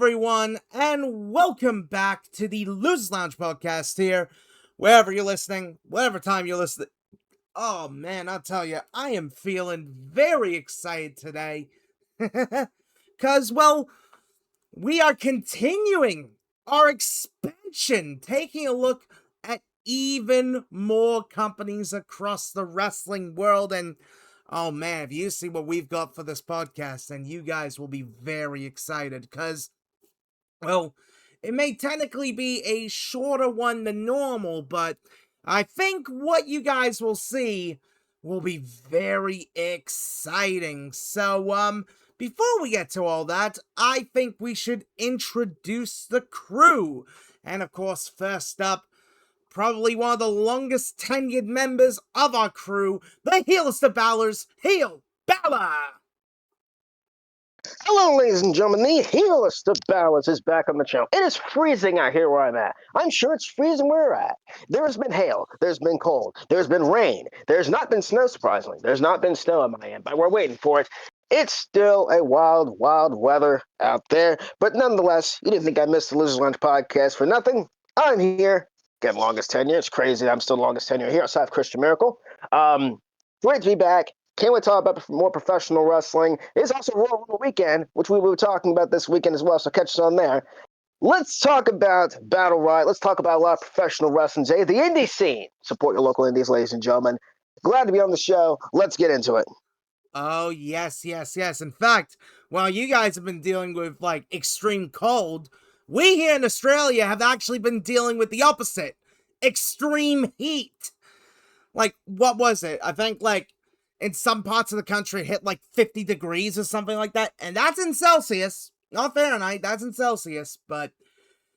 everyone, and welcome back to the Losers Lounge podcast here, wherever you're listening, whatever time you're listening. Oh man, I'll tell you, I am feeling very excited today, because, well, we are continuing our expansion, taking a look at even more companies across the wrestling world, and oh man, if you see what we've got for this podcast, then you guys will be very excited, because, well, it may technically be a shorter one than normal, but I think what you guys will see will be very exciting. So, before we get to all that, I think we should introduce the crew. And of course, first up, probably one of the longest tenured members of our crew, the heelest of Balors, HeelBalor! Hello, ladies and gentlemen. The heelest of Balors is back on the channel. It is freezing out here where I'm at. I'm sure it's freezing where you're at. There has been hail. There's been cold. There's been rain. There's not been snow, surprisingly. There's not been snow on my end, but we're waiting for it. It's still a wild, wild weather out there. But nonetheless, you didn't think I missed the Losers Lunch podcast for nothing. I'm here. Getting longest tenure. It's crazy. I'm still the longest tenure here outside of Christian Miracle. Great to be back. Can't wait to talk about more professional wrestling. It's also Royal Rumble weekend, which we were talking about this weekend as well, so catch us on there. Let's talk about Battle Riot. Let's talk about a lot of professional wrestling today. The indie scene. Support your local indies, ladies and gentlemen. Glad to be on the show. Let's get into it. Oh, yes. In fact, while you guys have been dealing with, like, extreme cold, we here in Australia have actually been dealing with the opposite. Extreme heat. Like, what was it? I think, like, in some parts of the country, it hit, like, 50 degrees or something like that. And that's in Celsius. Not Fahrenheit, that's in Celsius. But,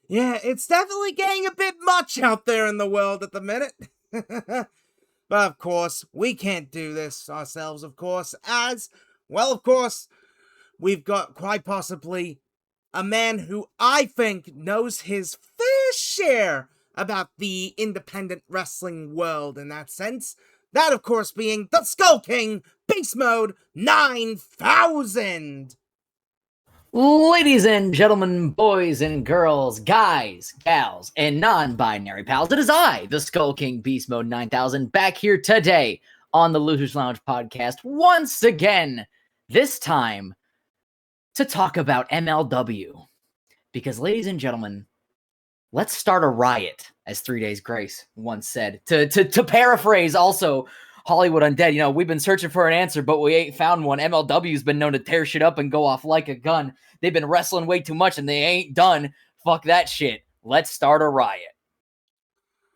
yeah, it's definitely getting a bit much out there in the world at the minute. But, of course, we can't do this ourselves, of course, as, well, of course, we've got quite possibly a man who I think knows his fair share about the independent wrestling world in that sense. That, of course, being the Skull King, Beast Mode 9000! Ladies and gentlemen, boys and girls, guys, gals, and non-binary pals, it is I, the Skull King Beast Mode 9000, back here today on the Losers Lounge podcast once again, this time to talk about MLW. Because, ladies and gentlemen, let's start a riot, as 3 Days Grace once said. To paraphrase also Hollywood Undead, you know, we've been searching for an answer, but we ain't found one. MLW's been known to tear shit up and go off like a gun. They've been wrestling way too much and they ain't done. Fuck that shit. Let's start a riot.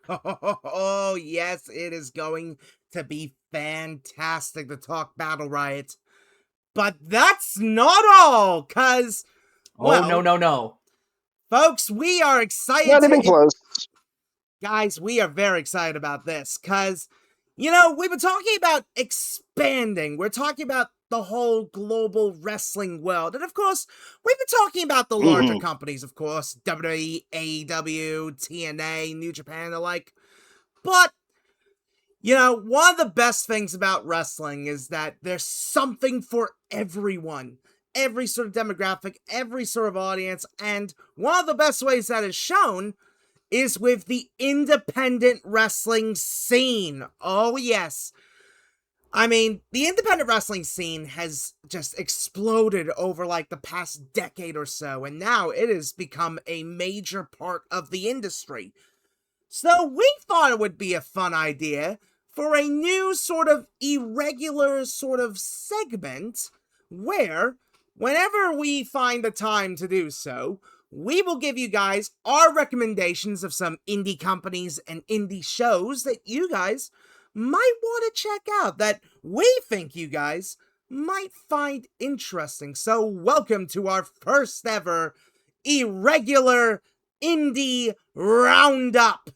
Oh, yes, it is going to be fantastic to talk Battle Riot. But that's not all, because, well, No. Folks, we are excited. Not even close. Guys, we are very excited about this, because, you know, we've been talking about expanding. We're talking about the whole global wrestling world. And, of course, we've been talking about the larger companies, of course, WWE, AEW, TNA, New Japan, the like. But, you know, one of the best things about wrestling is that there's something for everyone. Every sort of demographic, every sort of audience. And one of the best ways that is shown is with the independent wrestling scene. Oh, yes. I mean, the independent wrestling scene has just exploded over, like, the past decade or so, and now it has become a major part of the industry. So we thought it would be a fun idea for a new sort of irregular sort of segment where, whenever we find the time to do so, we will give you guys our recommendations of some indie companies and indie shows that you guys might want to check out, that we think you guys might find interesting. So welcome to our first ever Irregular Indie Roundup.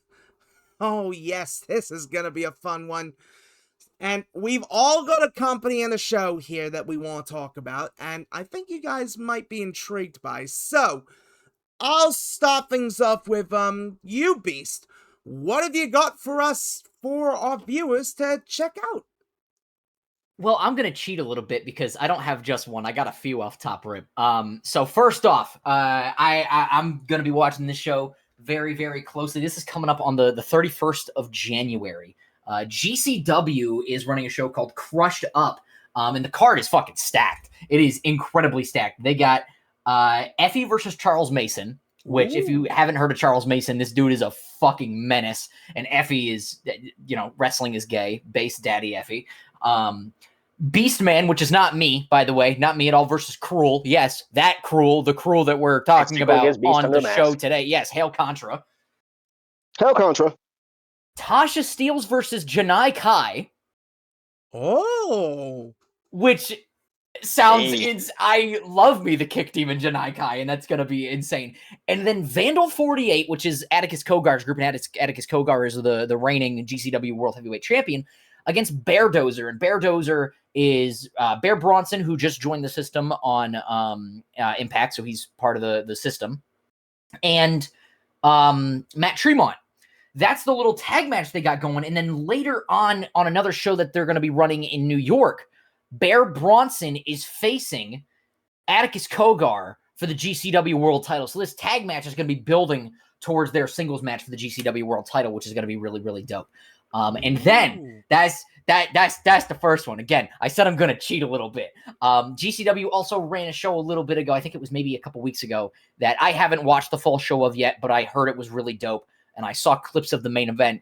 Oh yes, this is gonna be a fun one. And we've all got a company and a show here that we want to talk about, and I think you guys might be intrigued by. So, I'll start things off with, you, Beast. What have you got for us, for our viewers to check out? Well, I'm gonna cheat a little bit because I don't have just one. I got a few off top rip. So first off, I'm gonna be watching this show very, very closely. This is coming up on the 31st of January. GCW is running a show called Crushed Up, and the card is fucking stacked. It is incredibly stacked. They got Effie versus Charles Mason, which, if you haven't heard of Charles Mason, this dude is a fucking menace. And Effie is, wrestling is gay. Base daddy Effie. Beastman, which is not me, by the way, not me at all, versus Cruel. Yes, that Cruel, the Cruel that we're talking about on the show today. Yes, Hail Contra. Hail Contra. Tasha Steelz versus Janai Kai. Oh. Which sounds I love me the Kick Demon Janai Kai, and that's going to be insane. And then Vandal 48, which is Atticus Kogar's group, and Atticus Kogar is the reigning GCW World Heavyweight Champion, against Bear Dozer. And Bear Dozer is Bear Bronson, who just joined the system on Impact, so he's part of the system. And Matt Tremont. That's the little tag match they got going. And then later on another show that they're going to be running in New York, Bear Bronson is facing Atticus Kogar for the GCW World title. So this tag match is going to be building towards their singles match for the GCW World title, which is going to be really, really dope. And then that's the first one. Again, I said I'm going to cheat a little bit. GCW also ran a show a little bit ago. I think it was maybe a couple weeks ago that I haven't watched the full show of yet, but I heard it was really dope. And I saw clips of the main event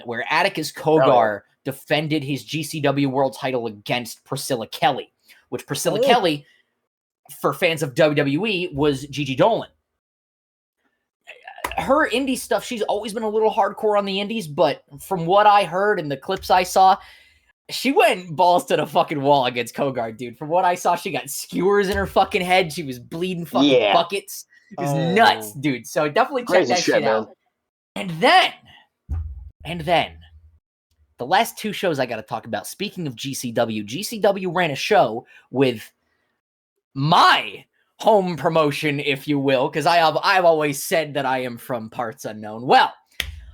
where Atticus Kogar defended his GCW World title against Priscilla Kelly, which Priscilla Kelly, for fans of WWE, was Gigi Dolan. Her indie stuff, she's always been a little hardcore on the indies, but from what I heard and the clips I saw, she went balls to the fucking wall against Kogar, dude. From what I saw, she got skewers in her fucking head. She was bleeding fucking buckets. It was nuts, dude. So definitely check that shit out. And then, the last two shows I got to talk about. Speaking of GCW ran a show with my home promotion, if you will, because I've always said that I am from parts unknown. Well,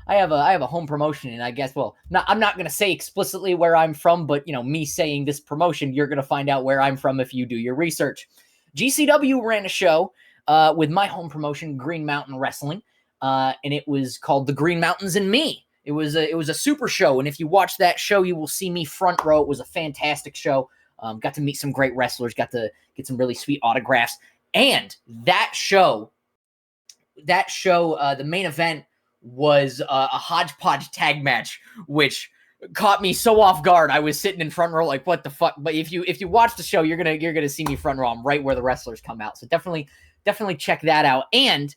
I have a home promotion, and I guess, I'm not going to say explicitly where I'm from, but, me saying this promotion, you're going to find out where I'm from if you do your research. GCW ran a show with my home promotion, Green Mountain Wrestling. And it was called The Green Mountains and Me. It was a super show, and if you watch that show, you will see me front row. It was a fantastic show. Got to meet some great wrestlers, got to get some really sweet autographs. And that show, the main event was a hodgepodge tag match, which caught me so off guard. I was sitting in front row like, what the fuck? But if you watch the show, you're gonna see me front row. I'm right where the wrestlers come out. So definitely check that out. And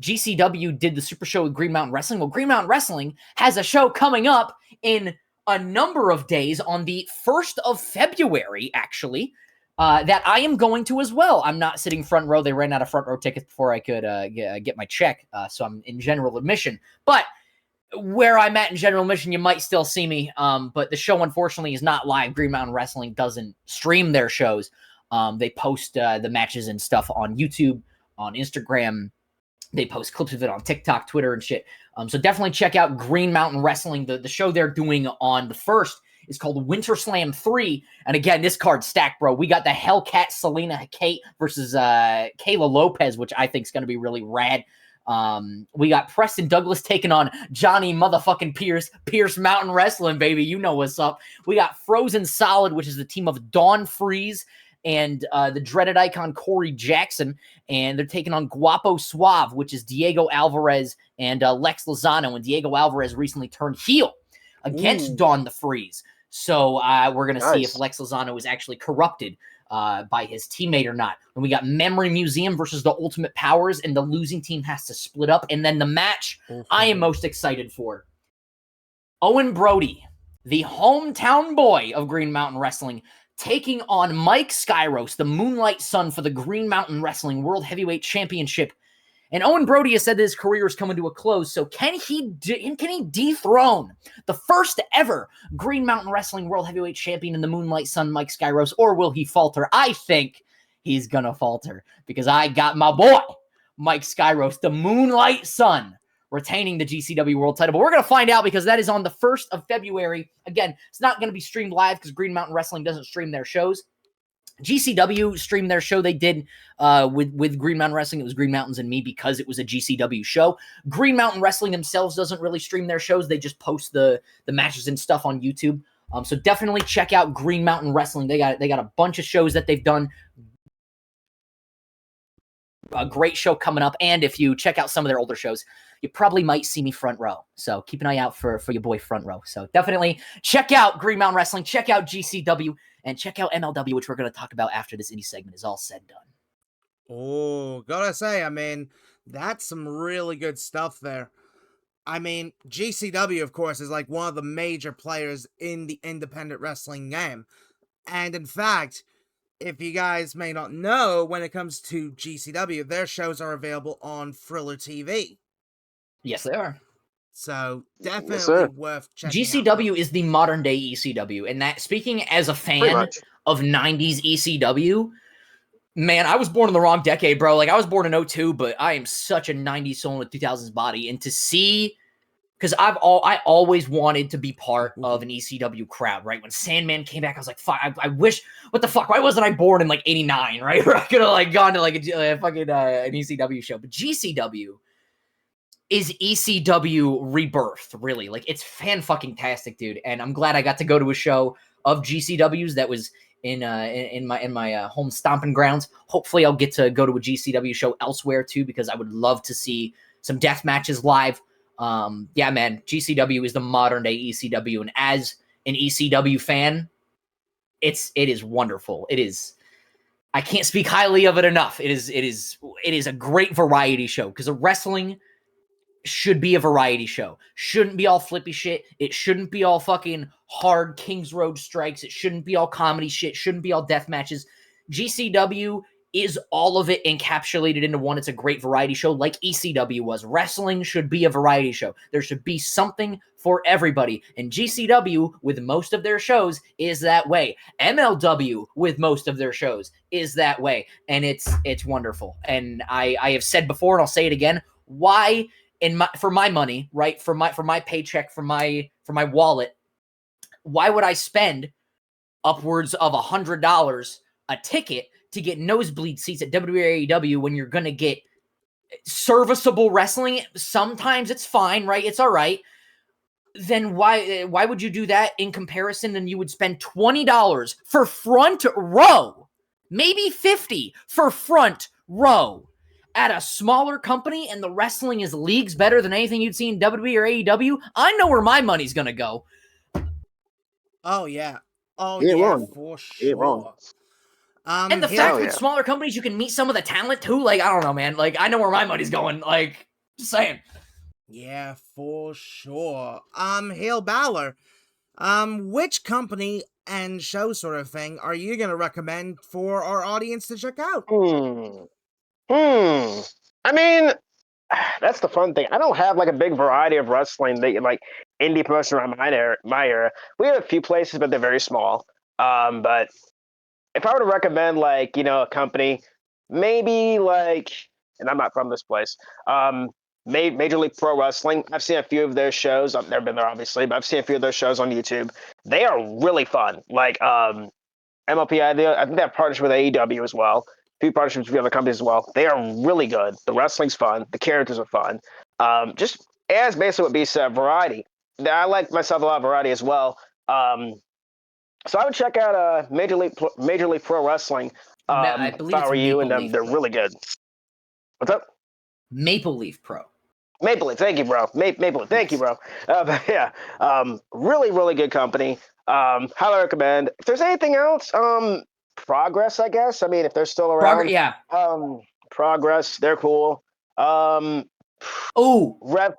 GCW did the super show with Green Mountain Wrestling. Well, Green Mountain Wrestling has a show coming up in a number of days on the 1st of February, actually, that I am going to as well. I'm not sitting front row. They ran out of front row tickets before I could get my check, so I'm in general admission. But where I'm at in general admission, you might still see me, but the show, unfortunately, is not live. Green Mountain Wrestling doesn't stream their shows. They post the matches and stuff on YouTube, on Instagram. They post clips of it on TikTok, Twitter, and shit. So definitely check out Green Mountain Wrestling. The show they're doing on the 1st is called Winter Slam 3. And again, this card's stacked, bro. We got the Hellcat Selena Kate versus Kayla Lopez, which I think is going to be really rad. We got Preston Douglas taking on Johnny motherfucking Pierce. Pierce Mountain Wrestling, baby. You know what's up. We got Frozen Solid, which is the team of Dawn Freeze and the dreaded icon Corey Jackson, and they're taking on Guapo Suave, which is Diego Alvarez and Lex Lozano, and Diego Alvarez recently turned heel against Dawn the Freeze. So we're going to see if Lex Lozano is actually corrupted by his teammate or not. And we got Memory Museum versus the Ultimate Powers, and the losing team has to split up. And then the match I am most excited for, Owen Brody, the hometown boy of Green Mountain Wrestling, taking on Mike Skyros, the Moonlight Sun, for the Green Mountain Wrestling World Heavyweight Championship. And Owen Brody has said that his career is coming to a close, so can he dethrone the first ever Green Mountain Wrestling World Heavyweight Champion in the Moonlight Sun, Mike Skyros, or will he falter? I think he's gonna falter, because I got my boy, Mike Skyros, the Moonlight Sun, retaining the GCW World title. But we're going to find out because that is on the 1st of February. Again, it's not going to be streamed live because Green Mountain Wrestling doesn't stream their shows. GCW streamed their show they did with Green Mountain Wrestling. It was Green Mountains and me because it was a GCW show. Green Mountain Wrestling themselves doesn't really stream their shows. They just post the matches and stuff on YouTube. So definitely check out Green Mountain Wrestling. They got a bunch of shows that they've done. A great show coming up. And if you check out some of their older shows, you probably might see me front row. So keep an eye out for your boy front row. So definitely check out Green Mountain Wrestling, check out GCW, and check out MLW, which we're going to talk about after this indie segment is all said and done. Oh, gotta say, I mean, that's some really good stuff there. I mean, GCW, of course, is like one of the major players in the independent wrestling game. And in fact, if you guys may not know, when it comes to GCW, their shows are available on Thriller TV. Yes, they are. So definitely worth checking out. GCW is the modern day ECW. And that, speaking as a fan of 90s ECW, man, I was born in the wrong decade, bro. Like, I was born in 2002, but I am such a 90s soul in a 2000s body. And to see, because I always wanted to be part of an ECW crowd, right? When Sandman came back, I was like, fuck, I wish, what the fuck? Why wasn't I born in like 89, right? Where I could have like gone to like a fucking an ECW show. But GCW is ECW rebirthed, really. Like, it's fan-fucking-tastic, dude. And I'm glad I got to go to a show of GCW's that was in my home stomping grounds. Hopefully I'll get to go to a GCW show elsewhere too, because I would love to see some death matches live. Yeah, man, GCW is the modern day ECW, and as an ECW fan, it is wonderful. It is, I can't speak highly of it enough. It is a great variety show, because wrestling should be a variety show. Shouldn't be all flippy shit. It shouldn't be all fucking hard Kings Road strikes. It shouldn't be all comedy shit. Shouldn't be all death matches. GCW is all of it encapsulated into one. It's a great variety show like ECW was. Wrestling should be a variety show. There should be something for everybody. And GCW, with most of their shows, is that way. MLW, with most of their shows, is that way. And it's wonderful. And I have said before, and I'll say it again, why... for my money, right? For my paycheck, for my wallet, why would I spend upwards of $100 a ticket to get nosebleed seats at WWE when you're gonna get serviceable wrestling? Sometimes it's fine, right? It's all right. Then why would you do that in comparison? Then you would spend $20 for front row, maybe $50 for front row at a smaller company, and the wrestling is leagues better than anything you'd see in WWE or AEW. I know where my money's going to go. Oh, yeah. Oh, yeah, for sure. And the fact with smaller companies, you can meet some of the talent, too. Like, I don't know, man. Like, I know where my money's going. Like, just saying. Yeah, for sure. HeelBalor, which company and show sort of thing are you going to recommend for our audience to check out? I mean, that's the fun thing. I don't have like a big variety of wrestling that like indie promotion around my era. We have a few places, but they're very small. But if I were to recommend like, a company, maybe like, and I'm not from this place, Major League Pro Wrestling. I've seen a few of their shows. I've never been there, obviously, but I've seen a few of their shows on YouTube. They are really fun. Like MLP, I think they have partnership with AEW as well. Few partnerships with other companies as well. They are really good. The wrestling's fun. The characters are fun. Just as basically what B said, variety. I like myself a lot of variety as well. So I would check out Major League Pro Wrestling. I believe if I were you, and they're really good. What's up? Maple Leaf Pro. Maple Leaf, thank you, bro. Maple Leaf, thank you, bro. But yeah, really, really good company. Highly recommend. If there's anything else, Progress, I guess. I mean, if they're still around. Progress, they're cool. Rev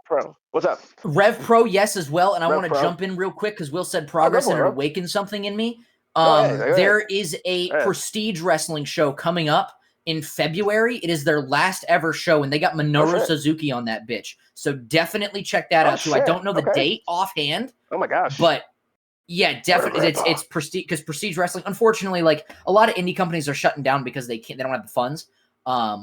Pro. What's up? Rev Pro, yes, as well. And I want to jump in real quick because Will said Progress and it awakened something in me. There is a Prestige Wrestling show coming up in February. It is their last ever show, and they got Minoru Suzuki on that bitch. So definitely check that out too. I don't know the date offhand. Oh my gosh. But yeah, definitely. It's Prestige, because Prestige Wrestling, unfortunately, like a lot of indie companies are shutting down because they don't have the funds,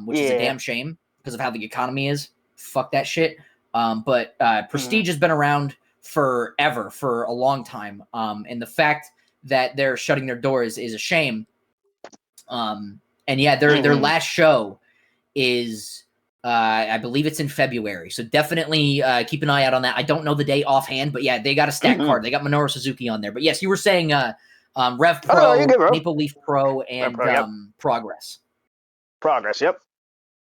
which is a damn shame because of how the economy is. Fuck that shit. But Prestige has been around forever, for a long time. And the fact that they're shutting their doors is a shame. And yeah, their last show is I believe it's in February. So definitely keep an eye out on that. I don't know the day offhand, but yeah, they got a stat card. They got Minoru Suzuki on there. But yes, you were saying Rev Pro, you're good, bro. Maple Leaf Pro, and Pro, yep. Progress. Progress, yep.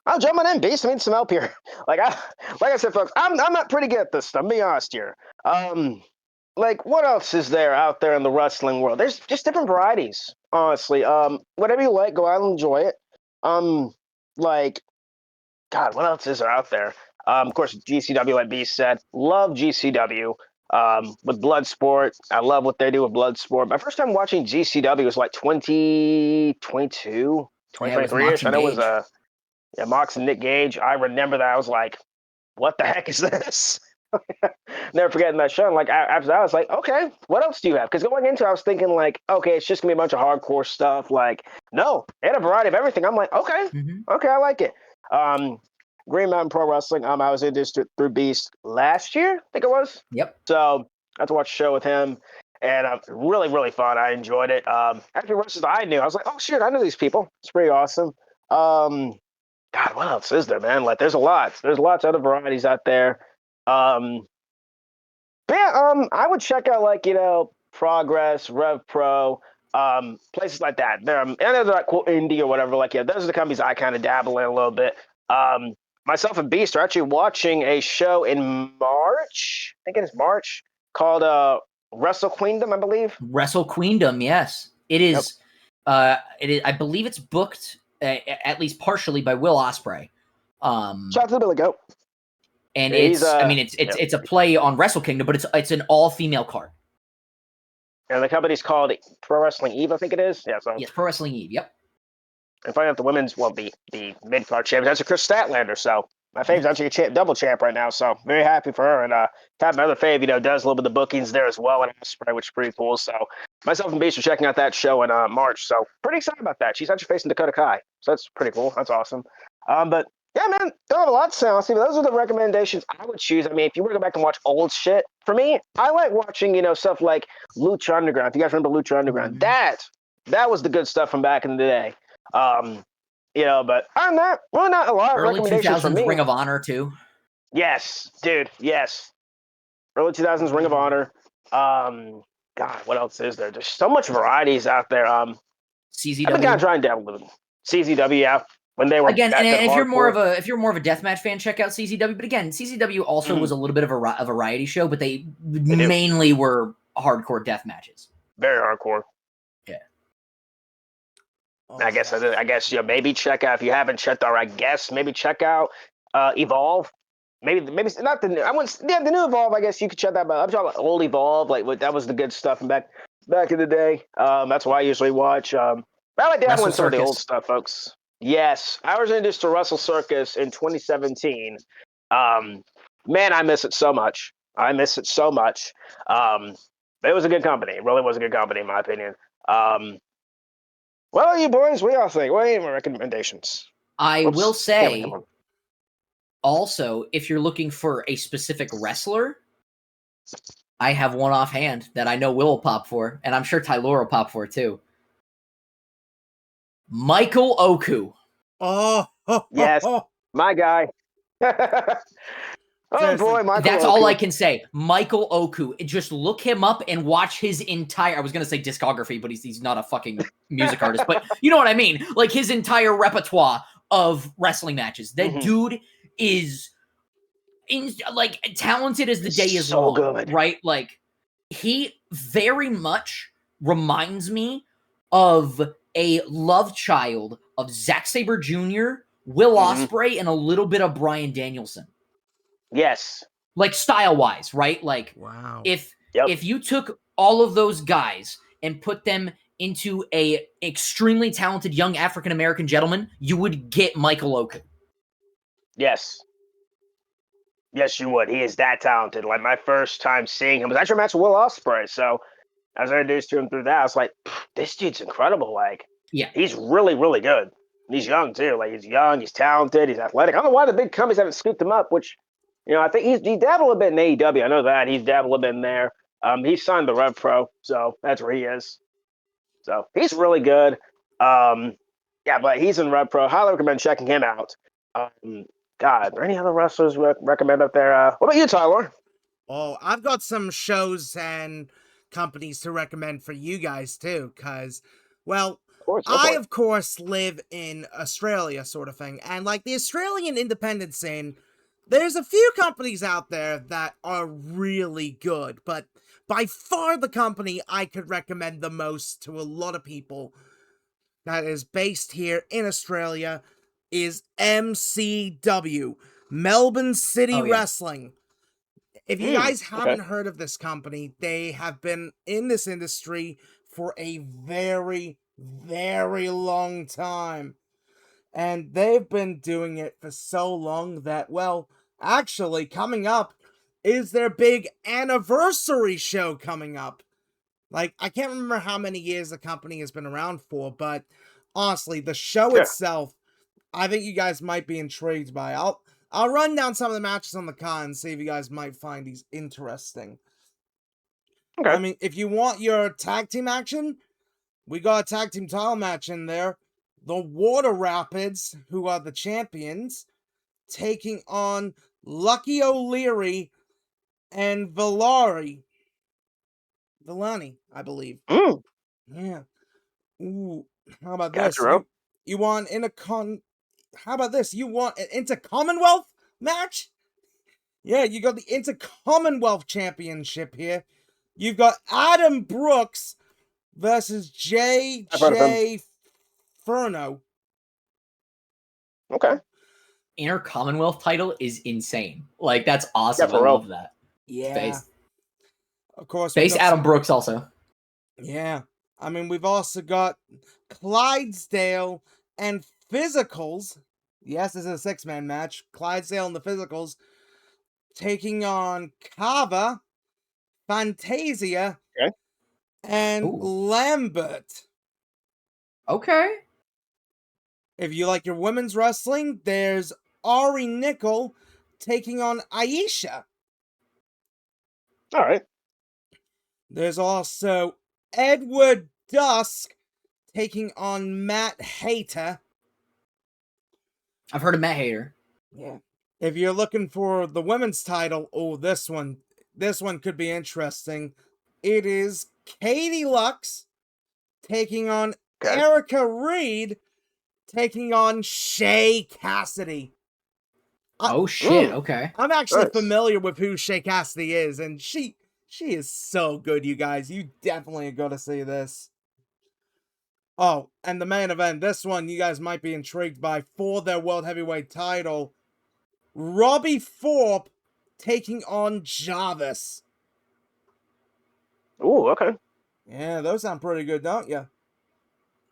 I'll jump on in, Beast. I need some help here. Like I said, folks, I'm not pretty good at this stuff. I'm being honest here. Like, what else is there out there in the wrestling world? There's just different varieties, honestly. Whatever you like, go out and enjoy it. Like, God, what else is there out there? Of course, GCW, like B said, love GCW. With Bloodsport, I love what they do with Bloodsport. My first time watching GCW was like 2022, 2023-ish. I know it was Mox and Nick Gage. I remember that. I was like, what the heck is this? Never forgetting that show. And like after that, I was like, okay, what else do you have? Because going into it, I was thinking like, okay, it's just gonna be a bunch of hardcore stuff. Like, no, they had a variety of everything. I'm like, okay, okay, I like it. Green Mountain Pro Wrestling. I was introduced through Beast last year, I think it was. Yep. So I had to watch a show with him, and really, really fun. I enjoyed it. After wrestlers I knew, I was like, oh shit, I know these people. It's pretty awesome. God, what else is there, man? Like, there's lots of other varieties out there. But yeah, I would check out like, Progress, Rev Pro, places like that. And they're like cool indie or whatever. Like, yeah, those are the companies I kind of dabble in a little bit. Myself and Beast are actually watching a show in March. I think it is March, called Wrestle Queendom, I believe. Wrestle Queendom, yes, it is. Yep. It is. I believe it's booked at least partially by Will Ospreay. Shout out to the Billy Goat. And it's a play on Wrestle Kingdom, but it's an all-female card. And the company's called Pro Wrestling Eve, I think it is. Yeah, so yes, Pro Wrestling Eve. Yep. And finding out the women's, the mid card champion, that's a Chris Statlander. So my fave's actually a double champ right now. So very happy for her. And have my other fave, does a little bit of the bookings there as well, and Ospreay, which is pretty cool. So myself and Beast are checking out that show in March. So pretty excited about that. She's actually facing Dakota Kai, so that's pretty cool. That's awesome. But yeah, man, don't have a lot to say, honestly, but those are the recommendations I would choose. I mean, if you were to go back and watch old shit, for me, I like watching, stuff like Lucha Underground. If you guys remember Lucha Underground, that was the good stuff from back in the day. But other than that, really not a lot of early recommendations 2000s for me. Ring of Honor, too. Yes, dude, yes. Early 2000s Ring of Honor. God, what else is there? There's so much varieties out there. CZW. I've been kind of trying to dabble with them. CZW, yeah. When they were again, and if you're more of a deathmatch fan, check out CZW. But again, CZW also was a little bit of a variety show, but they mainly were hardcore death matches. Very hardcore. Yeah. I guess maybe check out, if you haven't checked out. I guess maybe check out Evolve. Maybe not the new. The new Evolve. I guess you could check that out. I'm talking about old Evolve. Like that was the good stuff back in the day. That's what I usually watch. But I like dabbling in some of the old stuff, folks. Yes, I was introduced to Wrestle Circus in 2017. Man, I miss it so much. It was a good company. It really was a good company, in my opinion. Well, you boys, what do y'all think? What are your recommendations? I will say, also, if you're looking for a specific wrestler, I have one offhand that I know Will pop for, and I'm sure Tylor will pop for, too. Michael Oku. Oh, yes, my guy. Oh boy, Michael. That's all I can say. Michael Oku. Just look him up and watch his entire. I was gonna say discography, but he's not a fucking music artist. But you know what I mean. Like his entire repertoire of wrestling matches. That dude is talented as the day is so long. Good. Right? Like he very much reminds me of a love child of Zack Sabre Jr., Will Ospreay, and a little bit of Bryan Danielson. Yes. Like style-wise, right? Like, wow. If you took all of those guys and put them into a extremely talented young African-American gentleman, you would get Michael Oku. Yes. Yes, you would. He is that talented. Like, my first time seeing him was actually a match with Will Ospreay, so as I introduced to him through that, I was like, this dude's incredible. Like, he's really, really good. He's young, too. Like, he's young, he's talented, he's athletic. I don't know why the big companies haven't scooped him up, which I think he dabbled a bit in AEW. I know that he's dabbled a bit in there. He signed the Rev Pro, so that's where he is. So he's really good. Yeah, but he's in Rev Pro. Highly recommend checking him out. God, are there any other wrestlers recommend up there? What about you, Tyler? Oh, I've got some shows and companies to recommend for you guys too, because, well, Of course, go I, for it. of course, live in Australia, sort of thing, and like the Australian independent scene, there's a few companies out there that are really good, but by far the company I could recommend the most to a lot of people that is based here in Australia is MCW, Melbourne City Oh yeah. Wrestling. If you guys Okay. haven't heard of this company, they have been in this industry for a very, very long time. And they've been doing it for so long that, well, actually, coming up is their big anniversary show coming up. Like, I can't remember how many years the company has been around for, but honestly, the show Yeah. itself, I think you guys might be intrigued by. I'll run down some of the matches on the card and see if you guys might find these interesting. I Okay. mean, if you want your tag team action, we got a tag team title match in there. The Water Rapids, who are the champions, taking on Lucky O'Leary and Villani, I believe. Mm, Yeah. Ooh, how about gotcha, this? bro. You want how about this? You want an Inter-Commonwealth match? Yeah, you got the Inter-Commonwealth Championship here. You've got Adam Brooks versus I've heard of him. JJ Furno. Okay. Inner Commonwealth title is insane. Like that's Yeah, awesome. I for real. love that. Yeah. Face Of course, we face got Adam Brooks also. Yeah. I mean, we've also got Clydesdale and Physicals. Yes, this is a six-man match. Clydesdale and the Physicals taking on Kava, Fantasia, Okay. and Ooh. Lambert. Okay. If you like your women's wrestling, there's Ari Nickel taking on Aisha. All right. There's also Edward Dusk taking on Matt Hayter. I've heard of Matt Hater. Yeah. If you're looking for the women's title, oh, this one could be interesting. It is Katie Lux taking on Okay. Erica Reed taking on Shay Cassidy. Oh shit. Mm, Okay. I'm actually nice. familiar with who Shay Cassidy is, and she is so good, you guys. You definitely got to see this. Oh, and the main event, this one you guys might be intrigued by for their World Heavyweight title. Robbie Thorpe taking on Jarvis. Ooh, okay. Yeah, those sound pretty good, don't you?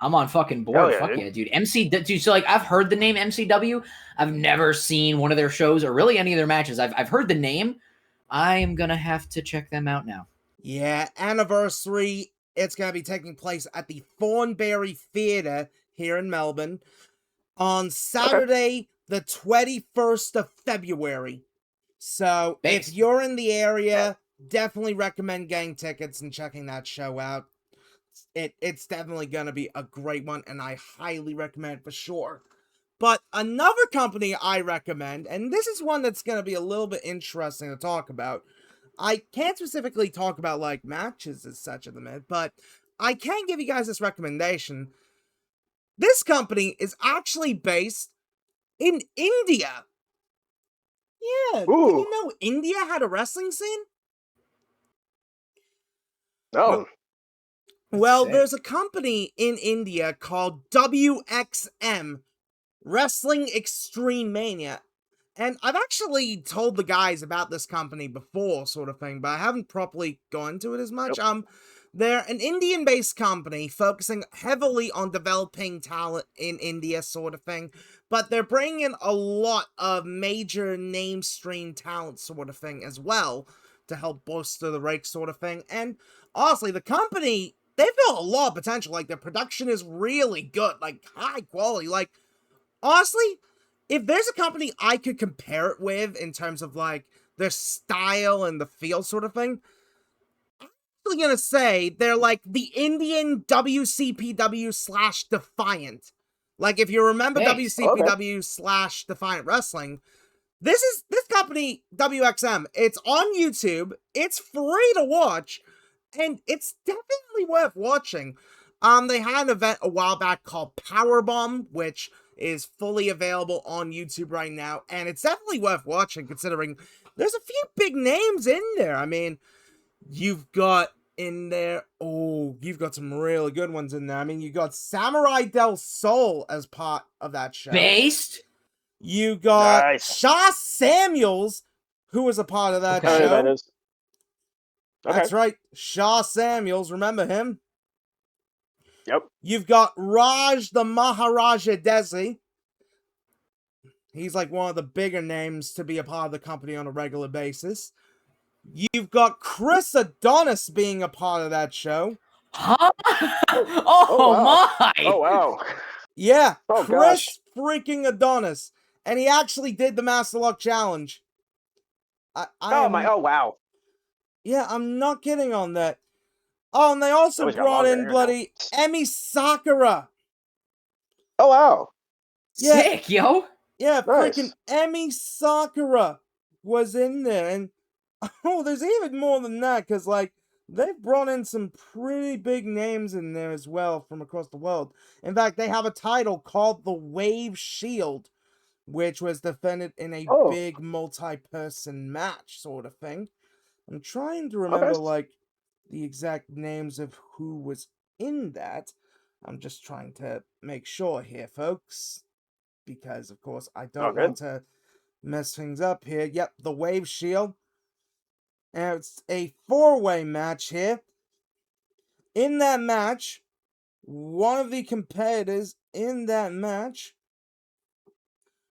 I'm on fucking board. Hell yeah, Fuck dude. yeah, dude. Dude, so like I've heard the name MCW. I've never seen one of their shows or really any of their matches. I've heard the name. I am gonna have to check them out now. Yeah, anniversary. It's going to be taking place at the Thornbury Theatre here in Melbourne on Saturday, the 21st of February. So Thanks. if you're in the area, definitely recommend getting tickets and checking that show out. It's definitely going to be a great one, and I highly recommend it for sure. But another company I recommend, and this is one that's going to be a little bit interesting to talk about. I can't specifically talk about like matches as such at the minute, but I can give you guys this recommendation. This company is actually based in India. Yeah, did Ooh. you know India had a wrestling scene? No. Well, Sick. there's a company in India called WXM, Wrestling Extreme Mania. And I've actually told the guys about this company before, sort of thing, but I haven't properly gone into it as much. Nope. They're an Indian-based company focusing heavily on developing talent in India, sort of thing. But they're bringing in a lot of major name-stream talent, sort of thing, as well, to help bolster the rake, sort of thing. And honestly, the company, they've got a lot of potential. Like, their production is really good, like, high quality. Like, honestly, if there's a company I could compare it with in terms of like their style and the feel sort of thing, I'm actually gonna say they're like the Indian WCPW slash Defiant. Like if you remember Thanks. WCPW slash Defiant Wrestling, this company, WXM, it's on YouTube, it's free to watch, and it's definitely worth watching. They had an event a while back called Powerbomb, which is fully available on YouTube right now, and it's definitely worth watching considering there's a few big names in there. I mean, you've got in there, you've got some really good ones in there. I mean, you got Samurai Del Sol as part of that show. Based? You got Nice. Shaw Samuels, who was a part of that Okay. show. That is. Okay. That's right, Shaw Samuels. Remember him? Yep. You've got Raj the Maharaja Desi. He's like one of the bigger names to be a part of the company on a regular basis. You've got Chris Adonis being a part of that show. Huh? Oh, wow. My! Oh, wow. Yeah, Oh, Chris freaking Adonis. And he actually did the Master Lock Challenge. Oh, wow. Yeah, I'm not kidding on that. Oh, and they also Always got brought longer in hair bloody Emi Sakura. Oh, wow. Yeah. Sick, yo. Yeah, Nice. freaking Emi Sakura was in there. And, oh, there's even more than that, because, like, they've brought in some pretty big names in there as well from across the world. In fact, they have a title called the Wave Shield, which was defended in a big multi-person match sort of thing. I'm trying to remember, like, the exact names of who was in that. I'm just trying to make sure here, folks. Because, of course, I don't want to mess things up here. Yep, the Wave Shield. And it's a 4-way match here. In that match, one of the competitors in that match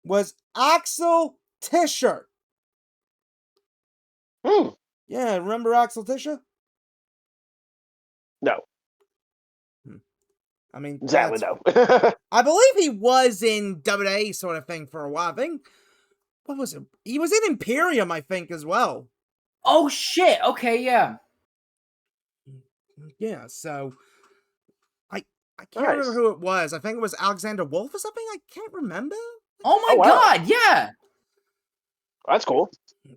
was Axel Tischer. Yeah, remember Axel Tischer? No. I mean, Exactly, no. I believe he was in WWE sort of thing for a while. I think, what was it? He was in Imperium, I think, as well. Oh, shit. Okay, yeah. Yeah, so I can't remember who it was. I think it was Alexander Wolf or something. I can't remember. Oh my god, yeah. That's cool.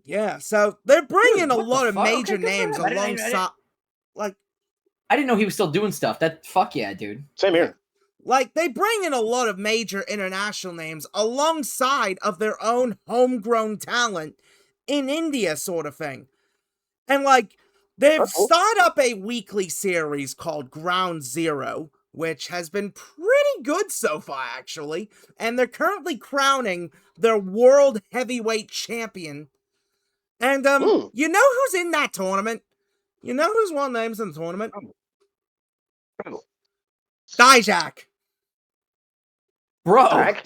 Yeah, so they're bringing a what the lot of fuck? major Okay, good for names him. I didn't- alongside. Like, I didn't know he was still doing stuff. Fuck yeah, dude. Same here. Like, they bring in a lot of major international names alongside of their own homegrown talent in India, sort of thing. And, like, they've started up a weekly series called Ground Zero, which has been pretty good so far, actually. And they're currently crowning their World Heavyweight Champion. And, you know who's in that tournament? You know who's one of the names in the tournament? Dijak. Bro. Jack?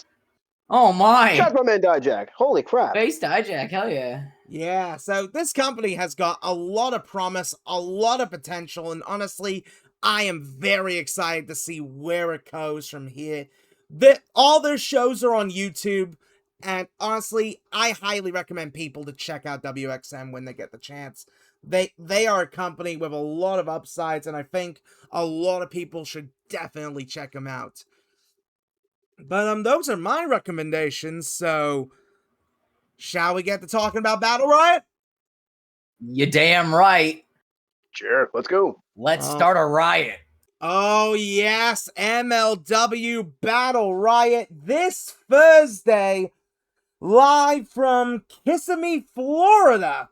Oh my. Shout out my man Dijak. Holy crap. Face Dijak, hell yeah. Yeah, so this company has got a lot of promise, a lot of potential, and honestly, I am very excited to see where it goes from here. All their shows are on YouTube, and honestly, I highly recommend people to check out WXM when they get the chance. They are a company with a lot of upsides, and I think a lot of people should definitely check them out. But those are my recommendations, so shall we get to talking about Battle Riot? You damn right. Sure, let's go. Let's start a riot. Oh yes, MLW Battle Riot this Thursday, live from Kissimmee, Florida,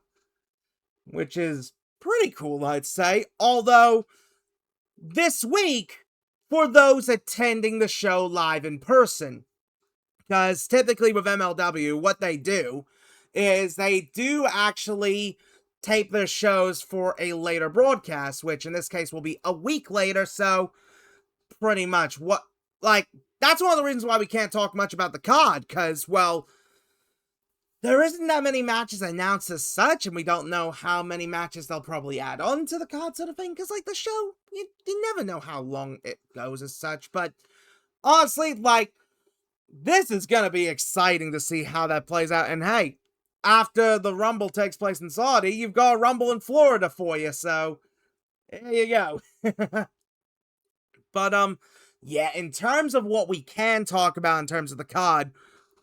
which is pretty cool, I'd say. Although, this week, for those attending the show live in person, because typically with MLW, what they do is they do actually tape their shows for a later broadcast, which in this case will be a week later, so pretty much that's one of the reasons why we can't talk much about the card, because, well, there isn't that many matches announced as such, and we don't know how many matches they'll probably add on to the card sort of thing, because, like, the show, you never know how long it goes as such, but honestly, like, this is going to be exciting to see how that plays out. And hey, after the Rumble takes place in Saudi, you've got a Rumble in Florida for you. So there you go. But, yeah, in terms of what we can talk about in terms of the card,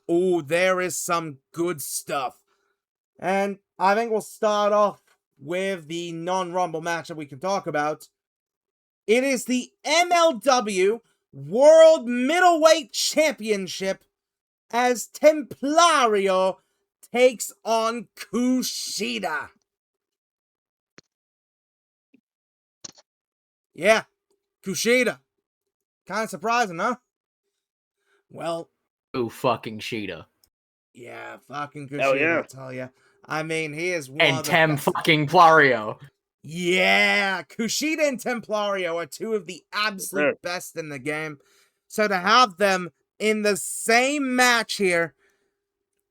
there is some good stuff. And I think we'll start off with the non-Rumble match that we can talk about. It is the MLW World Middleweight Championship as Templario takes on Kushida. Yeah, Kushida. Kind of surprising, huh? Well, fucking Shida. Yeah, fucking Kushida, Hell yeah. I tell ya. I mean, he is one And of the Tem best. fucking Plario. Yeah, Kushida and Templario are two of the absolute best in the game. So to have them in the same match here,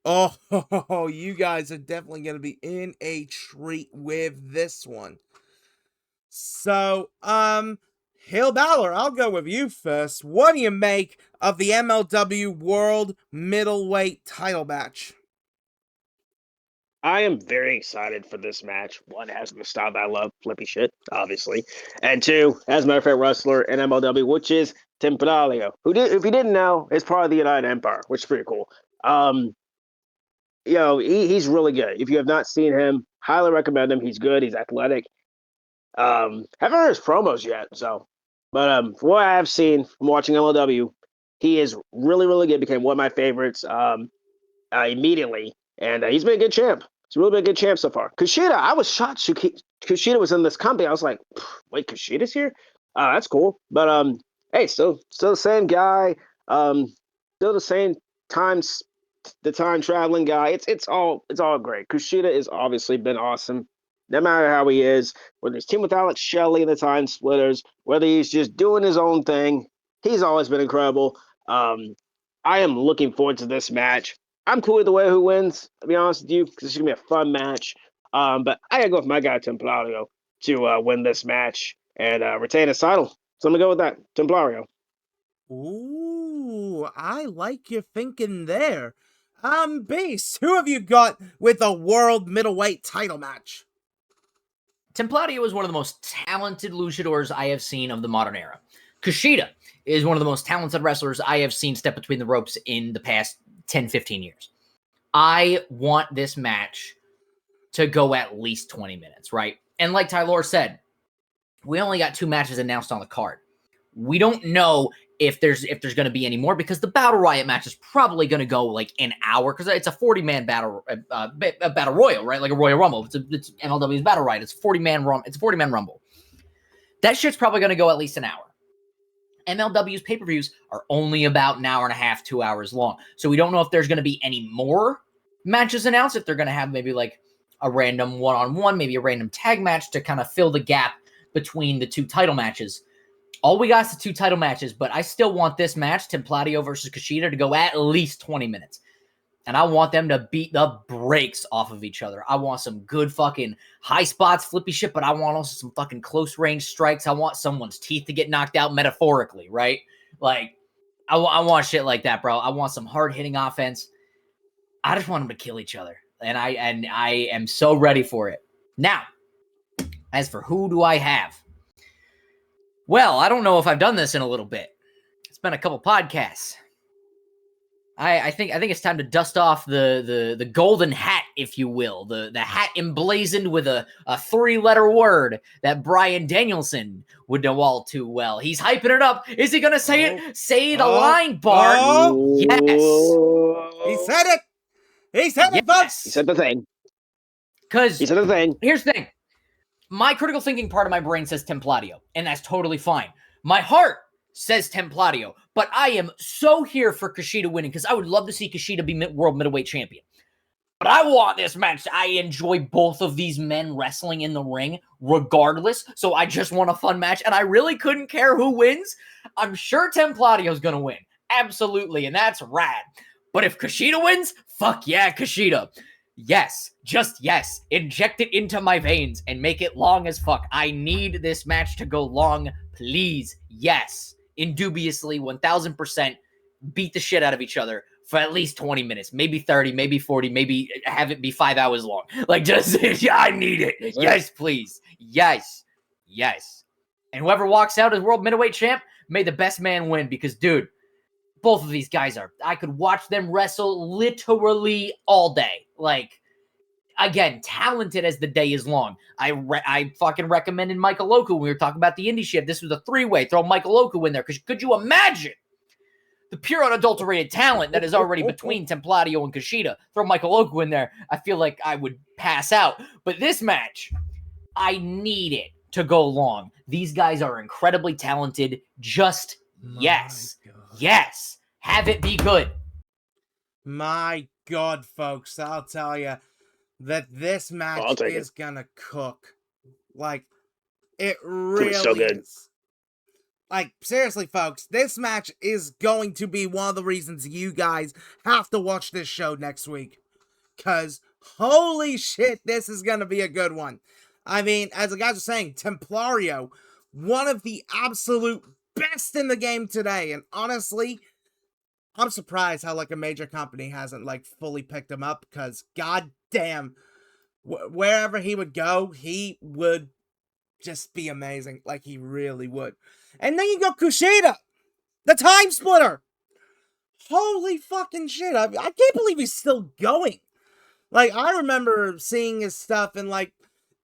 you guys are definitely going to be in a treat with this one. So, HeelBalor, I'll go with you first. What do you make of the MLW World Middleweight title match? I am very excited for this match. One, has the style that I love, flippy shit, obviously. And two, has my favorite wrestler in MLW, which is Templario, who if you didn't know, is part of the United Empire, which is pretty cool. He's really good. If you have not seen him, highly recommend him. He's good. He's athletic. Haven't heard his promos yet, but from what I have seen from watching MLW, he is really, really good. Became one of my favorites immediately, and he's been a good champ. He's really been a good champ so far. Kushida, I was shocked Kushida was in this company. I was like, wait, Kushida's here? That's cool. But hey, still the same guy. Still the same the time traveling guy. It's all great. Kushida has obviously been awesome. No matter how he is, whether he's team with Alex Shelley in the Time Splitters, whether he's just doing his own thing, he's always been incredible. I am looking forward to this match. I'm cool with the way who wins, to be honest with you, because it's going to be a fun match. But I got to go with my guy, Templario, to win this match and retain his title. So I'm going to go with that, Templario. Ooh, I like your thinking there. Base, who have you got with a World Middleweight title match? Templario is one of the most talented luchadors I have seen of the modern era. Kushida is one of the most talented wrestlers I have seen step between the ropes in the past 10, 15 years. I want this match to go at least 20 minutes, right? And like Tylor said, we only got 2 matches announced on the card. We don't know if there's going to be any more because the Battle Riot match is probably going to go like an hour because it's a 40-man battle royal, right? Like a Royal Rumble. It's MLW's Battle Riot. It's a 40-man Rumble. That shit's probably going to go at least an hour. MLW's pay-per-views are only about an hour and a half, 2 hours long. So we don't know if there's going to be any more matches announced, if they're going to have maybe like a random one-on-one, maybe a random tag match to kind of fill the gap between the 2 title matches. All we got is the 2 title matches, but I still want this match, Templario versus Kushida, to go at least 20 minutes. And I want them to beat the brakes off of each other. I want some good fucking high spots, flippy shit, but I want also some fucking close range strikes. I want someone's teeth to get knocked out metaphorically, right? Like, I want shit like that, bro. I want some hard-hitting offense. I just want them to kill each other. And I am so ready for it. Now, as for who do I have? Well, I don't know if I've done this in a little bit. It's been a couple podcasts. I think it's time to dust off the golden hat, if you will, the hat emblazoned with a 3-letter word that Bryan Danielson would know all too well. He's hyping it up. Is he gonna say it? Say the line, Bart. Yes. He said it. He said it, folks. He said the thing. Because he said the thing. Here's the thing. My critical thinking part of my brain says Templario, and that's totally fine. My heart says Templario, but I am so here for Kushida winning because I would love to see Kushida be world middleweight champion. But I want this match. I enjoy both of these men wrestling in the ring regardless, so I just want a fun match, and I really couldn't care who wins. I'm sure Templario's going to win. Absolutely, and that's rad. But if Kushida wins, fuck yeah, Kushida. Yes, just yes. Inject it into my veins and make it long as fuck. I need this match to go long, please. Yes. Indubiously, 1000%. beat the shit out of each other for at least 20 minutes, maybe 30, maybe 40, maybe have it be 5 hours long. Like, just, I need it. Yes, please. Yes. And whoever walks out as world middleweight champ, may the best man win, because, dude, both of these guys I could watch them wrestle literally all day. Like, again, talented as the day is long. I fucking recommended Michael Oku when we were talking about the indie shit. This was a 3-way. Throw Michael Oku in there, because could you imagine the pure unadulterated talent that is already between Templario and Kushida? Throw Michael Oku in there, I feel like I would pass out. But this match, I need it to go long. These guys are incredibly talented. Just yes. Have it be good. My God, folks, I'll tell you that this match is gonna cook. Like, it really so good. is. Like, seriously, folks, this match is going to be one of the reasons you guys have to watch this show next week. Because, holy shit, this is going to be a good one. I mean, as the guys are saying, Templario, one of the absolute best in the game today. And honestly, I'm surprised how, like, a major company hasn't, like, fully picked him up. Because, goddamn, wherever he would go, he would just be amazing. Like, he really would. And then you got Kushida, the time splitter. Holy fucking shit. I can't believe he's still going. Like, I remember seeing his stuff in, like,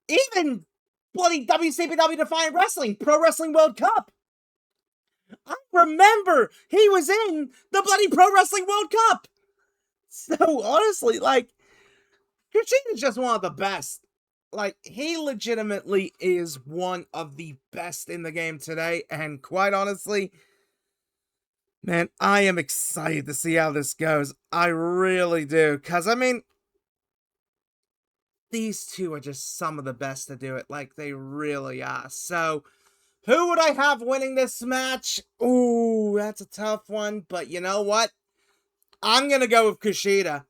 even bloody WCPW Defiant Wrestling, Pro Wrestling World Cup. I remember he was in the bloody Pro Wrestling World Cup. So, honestly, like, Kushida's just one of the best. Like, he legitimately is one of the best in the game today, and quite honestly, man, I am excited to see how this goes. I really do, because, I mean, these two are just some of the best to do it. Like, they really are. So, who would I have winning this match? Ooh, that's a tough one, but you know what? I'm gonna go with Kushida.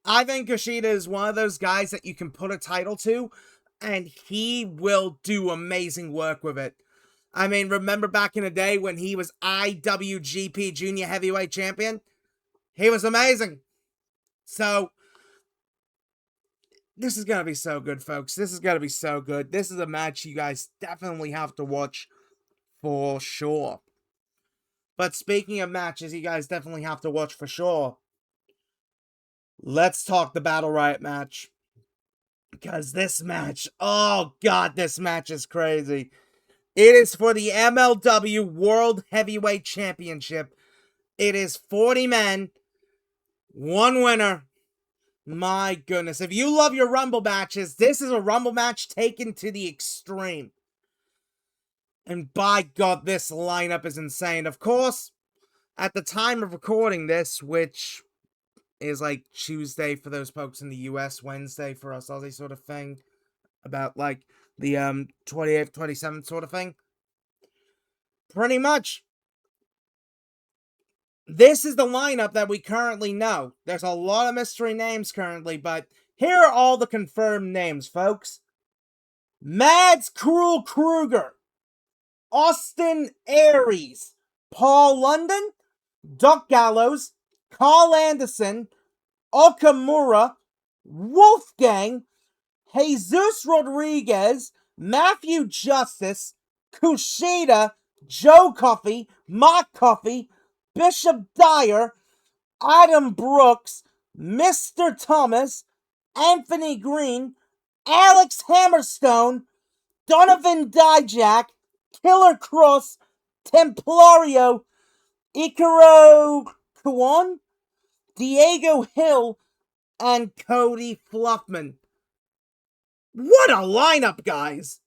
I think Kushida is one of those guys that you can put a title to, and he will do amazing work with it. I mean, remember back in the day when he was IWGP Junior Heavyweight Champion? He was amazing. So, this is going to be so good, folks. This is going to be so good. This is a match you guys definitely have to watch for sure. But speaking of matches you guys definitely have to watch for sure, let's talk the Battle Riot match. Because this match, oh god, this match is crazy. It is for the MLW World Heavyweight Championship. It is 40 men, one winner. My goodness, if you love your Rumble matches, this is a Rumble match taken to the extreme. And by God, this lineup is insane. Of course, at the time of recording this, which is like Tuesday for those folks in the US, Wednesday for us Aussie sort of thing, about like the 28th, 27th sort of thing. Pretty much, this is the lineup that we currently know. There's a lot of mystery names currently, but here are all the confirmed names, folks. Mads Cruel Kruger, Austin Aries, Paul London, Doc Gallows, Carl Anderson, Okamura, Wolfgang, Jesus Rodriguez, Matthew Justice, Kushida, Joe Coffey, Mark Coffey, Bishop Dyer, Adam Brooks, Mr. Thomas, Anthony Green, Alex Hammerstone, Donovan Dijak, Killer Cross, Templario, Ikaro Kuon, Diego Hill, and Cody Fluffman. What a lineup, guys!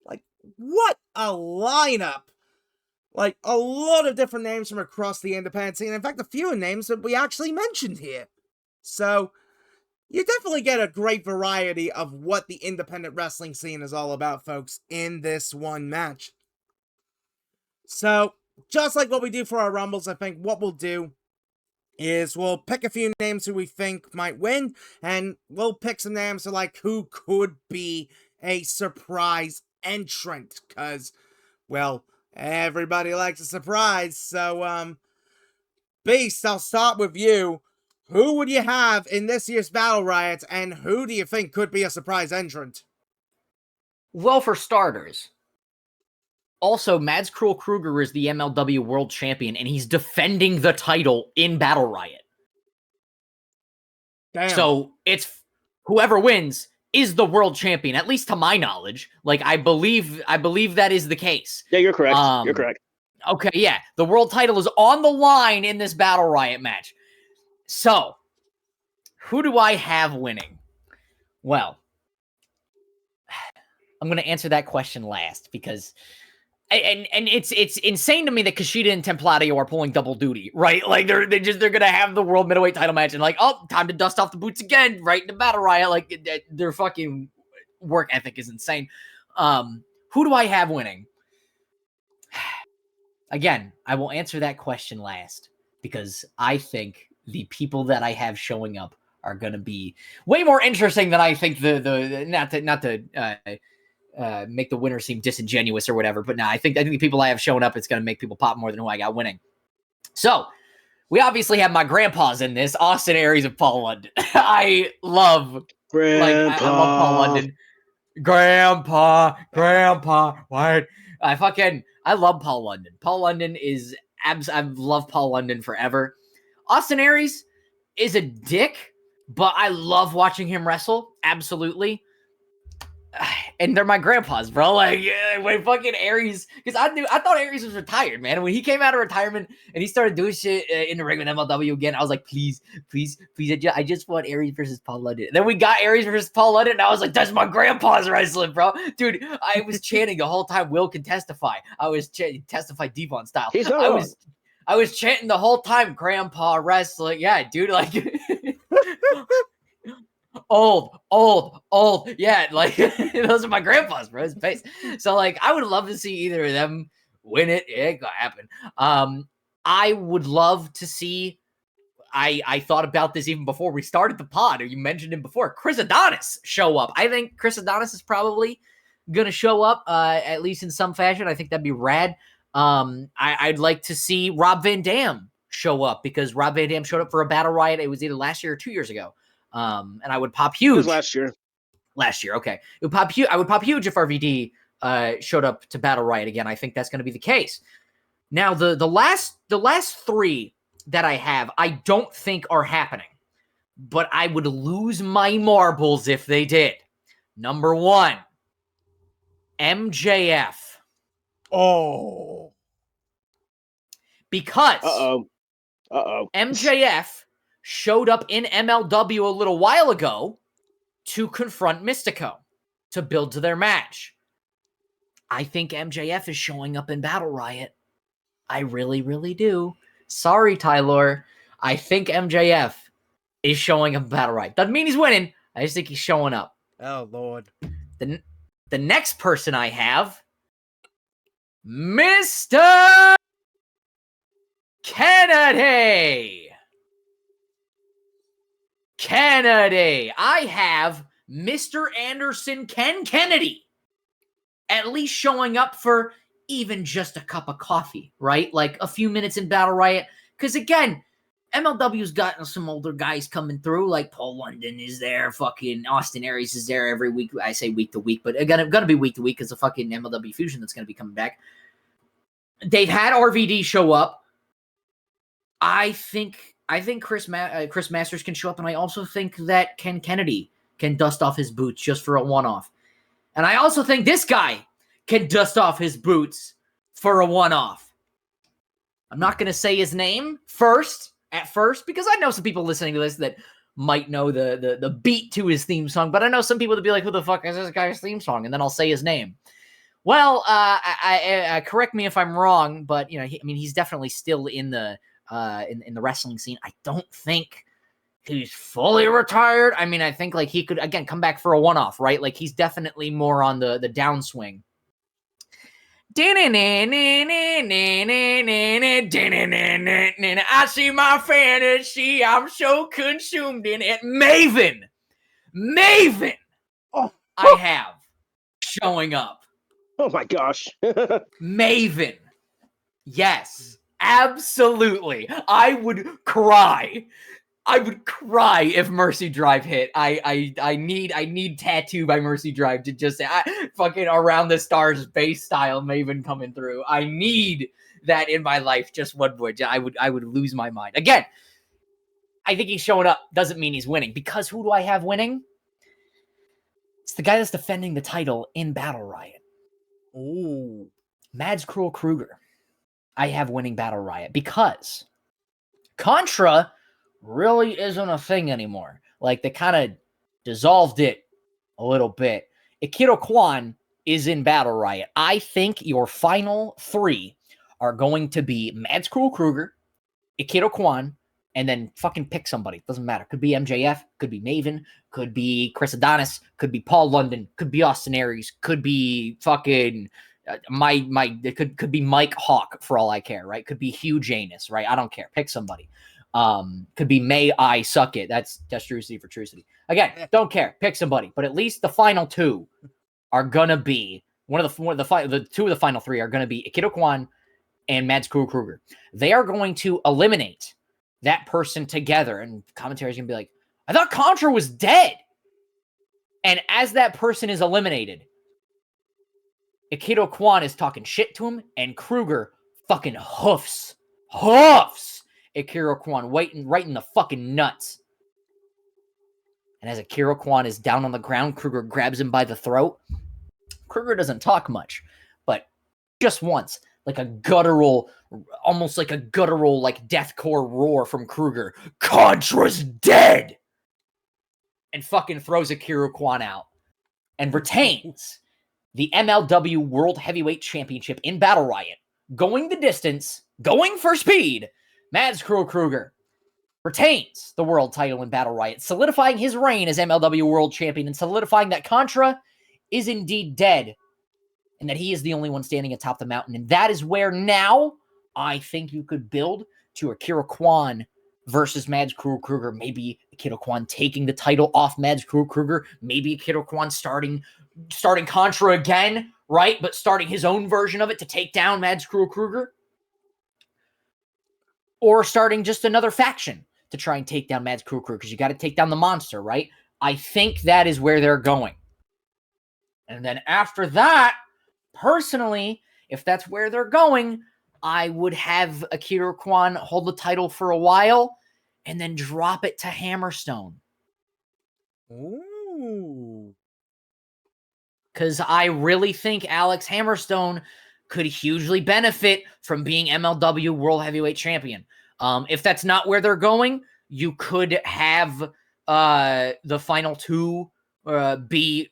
Like, what a lineup! Like, a lot of different names from across the independent scene. In fact, a few names that we actually mentioned here. So, you definitely get a great variety of what the independent wrestling scene is all about, folks, in this one match. So, just like what we do for our Rumbles, I think what we'll do is we'll pick a few names who we think might win, and we'll pick some names of like who could be a surprise entrant, because, well, everybody likes a surprise. So, Beast, I'll start with you. Who would you have in this year's Battle Riot, and who do you think could be a surprise entrant? Well, for starters, also, Mads Krul Kruger is the MLW World Champion, and he's defending the title in Battle Riot. Damn. So it's whoever wins is the world champion, at least to my knowledge. Like I believe that is the case. Yeah, you're correct. You're correct. Okay, yeah. The world title is on the line in this Battle Riot match. So, who do I have winning? Well, I'm going to answer that question last because and it's insane to me that Kushida and Templadio are pulling double duty, right? Like they're gonna have the world middleweight title match and like, oh, time to dust off the boots again, right into Battle Riot. Like their fucking work ethic is insane. Who do I have winning? Again, I will answer that question last because I think the people that I have showing up are gonna be way more interesting than I think the not to make the winner seem disingenuous or whatever. But no, I think the people I have showing up, it's going to make people pop more than who I got winning. So we obviously have my grandpas in this, Austin Aries and Paul London. I love I love Paul London. Grandpa, what? I love Paul London. Paul London is I've loved Paul London forever. Austin Aries is a dick, but I love watching him wrestle. Absolutely. And they're my grandpas, bro. Like when fucking Aries, because I thought Aries was retired, man. And when he came out of retirement and he started doing shit in the ring with MLW again, I was like, please, I just want Aries versus Paul London. And then we got Aries versus Paul London, and I was like, that's my grandpa's wrestling, bro. Dude, I was chanting the whole time. Will can testify. I was chanting, testify Devon style. He's not wrong. I was chanting the whole time, grandpa wrestling. Yeah, dude, like. Old. Yeah, like those are my grandpas, bro. His face. So, like, I would love to see either of them win it. It ain't gonna happen. I would love to see. I thought about this even before we started the pod, or you mentioned him before. Chris Adonis show up. I think Chris Adonis is probably gonna show up, at least in some fashion. I think that'd be rad. I'd like to see Rob Van Dam show up because Rob Van Dam showed up for a Battle Riot. It was either last year or 2 years ago. And I would pop huge. It was last year. Last year, okay. It would pop huge. I would pop huge if RVD showed up to Battle Riot again. I think that's going to be the case. Now, the last three that I have, I don't think are happening, but I would lose my marbles if they did. Number one, MJF. Oh, because MJF showed up in MLW a little while ago to confront Mystico, to build to their match. I think MJF is showing up in Battle Riot. I really, really do. Sorry, Tyler. I think MJF is showing up in Battle Riot. Doesn't mean he's winning. I just think he's showing up. Oh, Lord. The next person I have, Mr. Kennedy. I have Mr. Anderson Ken Kennedy at least showing up for even just a cup of coffee, right? Like a few minutes in Battle Riot. Because again, MLW's gotten some older guys coming through, like Paul London is there, fucking Austin Aries is there every week. I say week to week, but again, it's going to be week to week because of fucking MLW Fusion that's going to be coming back. They've had RVD show up. I think Chris Masters can show up, and I also think that Ken Kennedy can dust off his boots just for a one-off. And I also think this guy can dust off his boots for a one-off. I'm not going to say his name at first, because I know some people listening to this that might know the beat to his theme song, but I know some people that be like, who the fuck is this guy's theme song? And then I'll say his name. Well, I correct me if I'm wrong, but he's definitely still in the wrestling scene. I don't think he's fully retired. I mean, I think like he could again come back for a one-off, right? Like he's definitely more on the downswing. I see my fantasy. I'm so consumed in it. Maven. Oh. I have showing up. Oh my gosh. Maven. Yes. Absolutely. I would cry. I would cry if Mercy Drive hit. I need Tattoo by Mercy Drive to just say fucking Around the Stars bass style Maven coming through. I need that in my life. Just one would. I would lose my mind. Again, I think he's showing up doesn't mean he's winning, because who do I have winning? It's the guy that's defending the title in Battle Riot. Ooh. Mads Cruel Kruger. I have winning Battle Riot because Contra really isn't a thing anymore. Like, they kind of dissolved it a little bit. Akira Kwan is in Battle Riot. I think your final three are going to be Mads Cruel Kruger, Akira Kwan, and then fucking pick somebody. Doesn't matter. Could be MJF, could be Maven, could be Chris Adonis, could be Paul London, could be Austin Aries, could be fucking it could be Mike Hawk for all I care, right? Could be Hugh Janus, right? I don't care. Pick somebody. Could be May I Suck It. That's Trucity for Trucity. Again, don't care. Pick somebody. But at least the final two are gonna be the two of the final three are gonna be Akira Kwan and Mads Kruger. They are going to eliminate that person together, and commentary's gonna be like, I thought Contra was dead. And as that person is eliminated, Akira Kwan is talking shit to him, and Kruger fucking hoofs Akira Kwan right in the fucking nuts. And as Akira Kwan is down on the ground, Kruger grabs him by the throat. Kruger doesn't talk much, but just once, like a guttural, almost like a guttural, like deathcore roar from Kruger. Contra's dead! And fucking throws Akira Kwan out and retains the MLW World Heavyweight Championship in Battle Riot. Going the distance, going for speed, Mads Kruger retains the world title in Battle Riot, solidifying his reign as MLW World Champion and solidifying that Contra is indeed dead and that he is the only one standing atop the mountain. And that is where now I think you could build to Akira Kwan versus Mads Kruger. Maybe Akira Kwan taking the title off Mads Kruger. Maybe Akira Kwan starting Contra again, right? But starting his own version of it to take down Mads Kruger. Or starting just another faction to try and take down Mads Kruger, because you got to take down the monster, right? I think that is where they're going. And then after that, personally, if that's where they're going, I would have Akira Kwan hold the title for a while and then drop it to Hammerstone. Ooh. Because I really think Alex Hammerstone could hugely benefit from being MLW World Heavyweight Champion. If that's not where they're going, you could have the final two be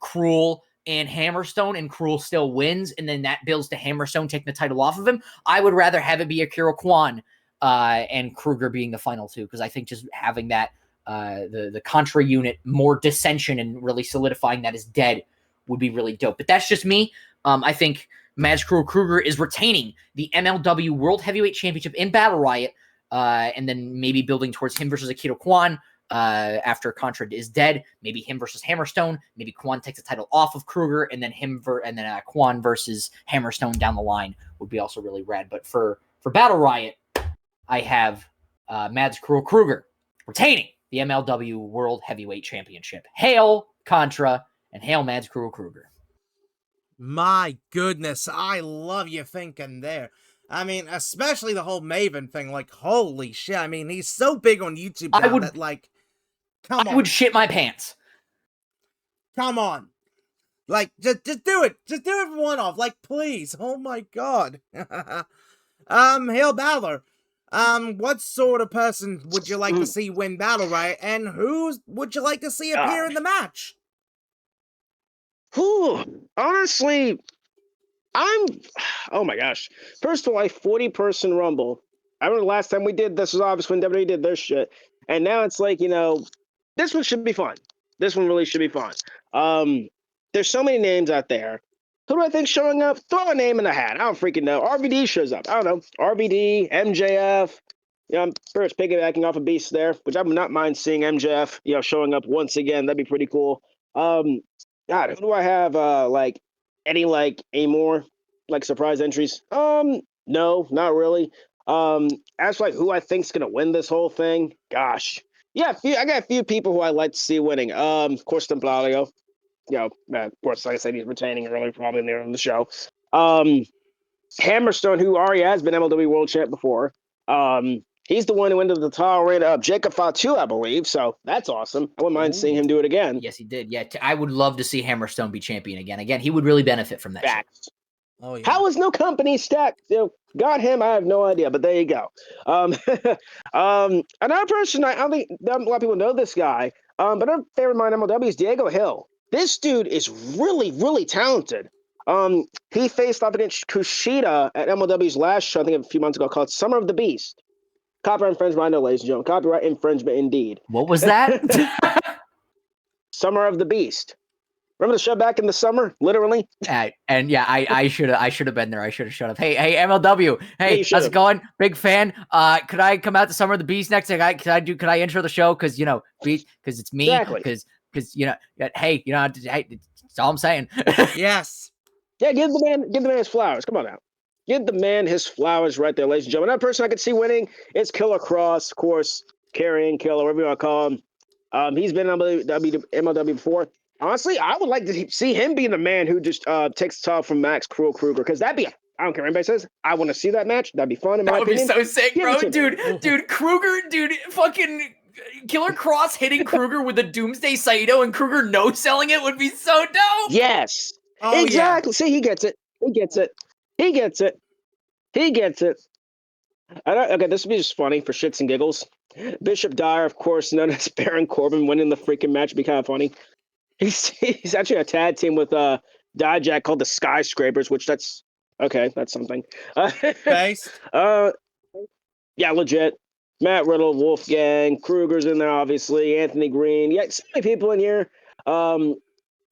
Cruel and Hammerstone, and Cruel still wins, and then that builds to Hammerstone taking the title off of him. I would rather have it be Akira Kwan and Kruger being the final two, because I think just having that the Contra unit, more dissension, and really solidifying that is dead would be really dope. But that's just me. I think Mads Kruger is retaining the MLW World Heavyweight Championship in Battle Riot, and then maybe building towards him versus Akira Kwan after Contra is dead. Maybe him versus Hammerstone. Maybe Kwan takes the title off of Kruger, and then Kwan versus Hammerstone down the line would be also really rad. But for Battle Riot, I have Mads Kruger retaining the MLW World Heavyweight Championship. Hail Contra and hail Mads Kruger. My goodness, I love you thinking there. I mean, especially the whole Maven thing. Like, holy shit. I mean, he's so big on YouTube now that, like, come on. I would shit my pants. Come on. Like, just do it. Just do it for one off. Like, please. Oh my god. HeelBalor. What sort of person would you like to see win Battle Riot, and who would you like to see appear in the match? Honestly, oh my gosh. First of all, 40-person Rumble. I remember the last time we did this was obviously when WWE did their shit. And now it's like, this one should be fun. This one really should be fun. There's so many names out there. Who do I think showing up? Throw a name in the hat. I don't freaking know. RVD shows up. I don't know. RVD, MJF. I'm first piggybacking off of Beast there, which I would not mind seeing MJF, showing up once again. That'd be pretty cool. God, who do I have? Any more surprise entries? No, not really. As for like who I think's gonna win this whole thing, gosh, yeah, I got a few people who I like to see winning. Of course, Templario. Of course, like I said, he's retaining early, probably near the show. Hammerstone, who already has been MLW World Champ before. He's the one who ended the title reign of Jacob Fatu, I believe. So that's awesome. I wouldn't mind seeing him do it again. Yes, he did. Yeah, I would love to see Hammerstone be champion again. Again, he would really benefit from that. Facts. Oh yeah. How is no company stacked? Got him. I have no idea, but there you go. Another person I don't think a lot of people know this guy. But another favorite of mine MLW is Diego Hill. This dude is really, really talented. He faced off against Kushida at MLW's last show, I think a few months ago, called Summer of the Beast. Copyright infringement, I know, ladies and gentlemen. Copyright infringement, indeed. What was that? Summer of the Beast. Remember the show back in the summer, literally? And yeah, I should have been there. I should have showed up. Hey, MLW. Hey, how's it going? Big fan. Could I come out to Summer of the Beast next? Could I intro the show? Because because it's me. Exactly. Because hey, that's all I'm saying. Yes. Yeah, give the man his flowers. Come on now. Give the man his flowers right there, ladies and gentlemen. Another person I could see winning is Killer Cross, of course, carrying Killer, whatever you want to call him. He's been in MLW before. Honestly, I would like to see him being the man who just takes the title from Max Kruger, because that'd be, I don't care what anybody says, I want to see that match. That'd be fun in my opinion. That would be so sick, bro. Dude, Kruger, fucking Killer Cross hitting Kruger with a Doomsday Saito and Kruger no-selling it would be so dope. Yes. Oh, exactly. Yeah. See, he gets it. Okay, this would be just funny for shits and giggles. Bishop Dyer, of course, known as Baron Corbin, winning the freaking match would be kind of funny. He's actually a tag team with Dijak called the Skyscrapers, which that's something. Based. Yeah, legit. Matt Riddle, Wolfgang, Kruger's in there, obviously. Anthony Green. Yeah, so many people in here.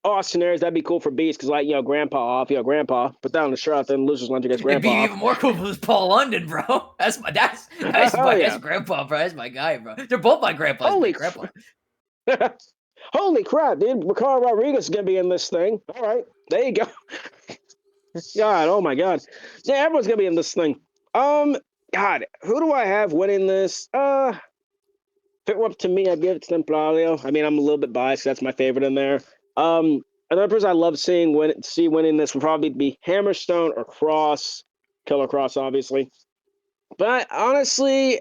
Austin Aries, that'd be cool for Beast, because Grandpa off. Grandpa. Put that on the shirt, then losers lunch against Grandpa. It'd be even more cool if it was Paul London, bro. That's Grandpa, bro. That's my guy, bro. They're both my grandpas. Holy grandpa. Holy crap, dude. Ricardo Rodriguez is going to be in this thing. All right. There you go. God, oh my God. Yeah, everyone's going to be in this thing. God, who do I have winning this? If it were up to me, I'd give it to Templario. I mean, I'm a little bit biased. That's my favorite in there. Another person I love seeing winning this would probably be Hammerstone or Cross. Killer Cross, obviously. But honestly,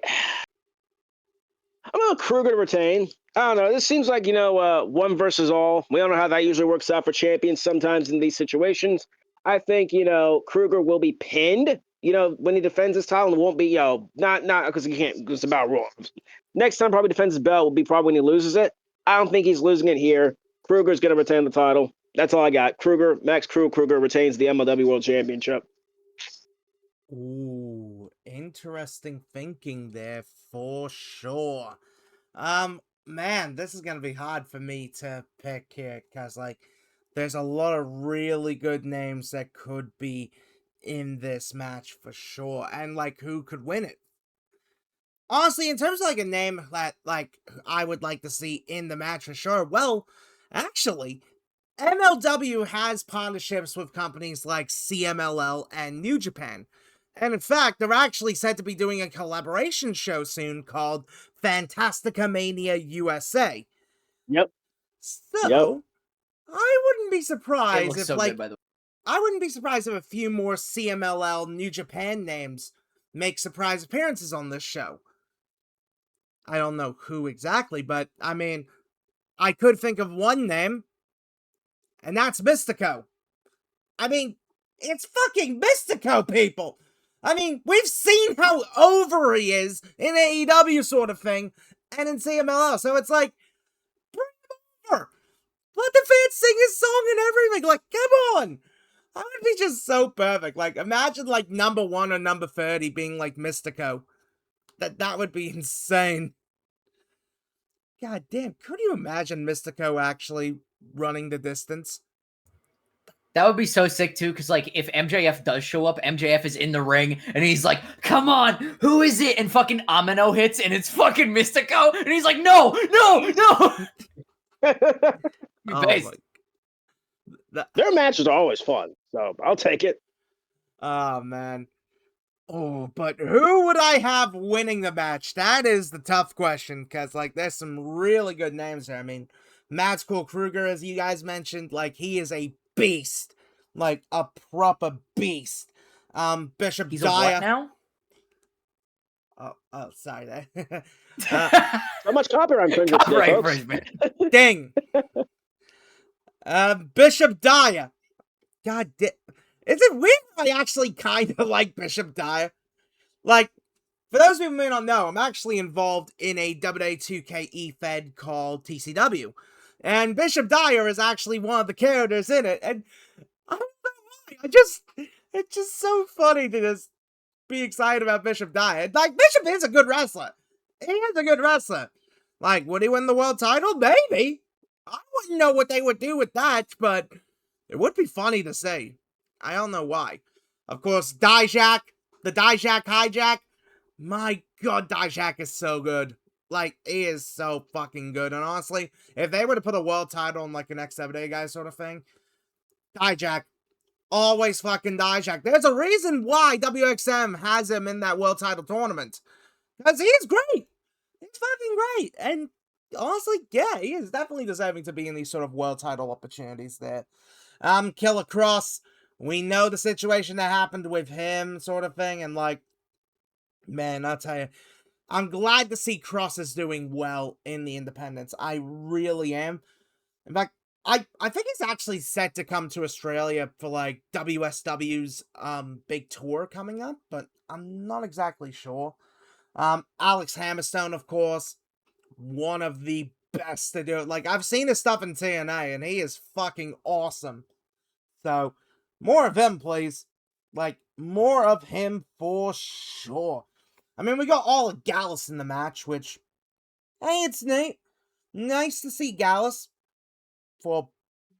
I'm going to Kruger to retain. I don't know. This seems like, one versus all. We don't know how that usually works out for champions sometimes in these situations. I think, Kruger will be pinned, when he defends his title, and it won't be, not because he can't, because it's about rules. Next time, probably defends his belt will be probably when he loses it. I don't think he's losing it here. Kruger's going to retain the title. That's all I got. Max Kruger retains the MLW World Championship. Ooh, interesting thinking there for sure. Man, this is gonna be hard for me to pick here, because there's a lot of really good names that could be in this match for sure, and who could win it. Honestly, in terms of a name that I would like to see in the match for sure, well, actually, MLW has partnerships with companies like CMLL and New Japan. And in fact, they're actually said to be doing a collaboration show soon called Fantastica Mania USA. Yep. So, I wouldn't be surprised if so good, by the way. I wouldn't be surprised if a few more CMLL New Japan names make surprise appearances on this show. I don't know who exactly, but I mean, I could think of one name, and that's Mystico. I mean, it's fucking Mystico, people! I mean, we've seen how over he is in AEW sort of thing, and in CMLL, so it's bring him over! Let the fans sing his song and everything, come on! That would be just so perfect. Imagine, number 1 or number 30 being, Mystico. That would be insane. God damn, could you imagine Mystico actually running the distance? That would be so sick too, because if MJF does show up, MJF is in the ring and he's like, "Come on, who is it?" And fucking Amino hits and it's fucking Mystico, and he's like, "No!" Their matches are always fun, so I'll take it. Oh man, Oh, but who would I have winning the match? That is the tough question, because, like, there's some really good names there. I mean, Madskul Kruger, as you guys mentioned, like, he is a beast. Like, a proper beast. Bishop He's a what Daya. now? Oh, sorry. So much copyright infringement today, Copyright folks. infringement. Ding. Bishop Daya. God damn. Is it weird if I actually kind of like Bishop Daya? Like, for those of you who may not know, I'm actually involved in a WWE 2K Fed called TCW. And Bishop Dyer is actually one of the characters in it. And I don't know why. It's just so funny to just be excited about Bishop Dyer. Like, Bishop is a good wrestler. He is a good wrestler. Like, would he win the world title? Maybe. I wouldn't know what they would do with that, but it would be funny to see. I don't know why. Of course, Dijak, the Dijak hijack. My god, Dijak is so good. Like, he is so fucking good. And honestly, if they were to put a world title on, like, an X7A guy sort of thing, Dijak, always fucking Dijak. There's a reason why WXM has him in that world title tournament. Because he is great. He's fucking great. And honestly, yeah, he is definitely deserving to be in these sort of world title opportunities there. Killer Cross, we know the situation that happened with him, sort of thing, and like, man, I'll tell you, I'm glad to see Cross is doing well in the independents. I really am. In fact, I think he's actually set to come to Australia for like WSW's big tour coming up, but I'm not exactly sure. Alex Hammerstone, of course, one of the best to do it. Like, I've seen his stuff in TNA, and he is fucking awesome. So, more of him, please. Like, more of him for sure. I mean, we got all of Gallus in the match, which, hey, it's neat. Nice to see Gallus. For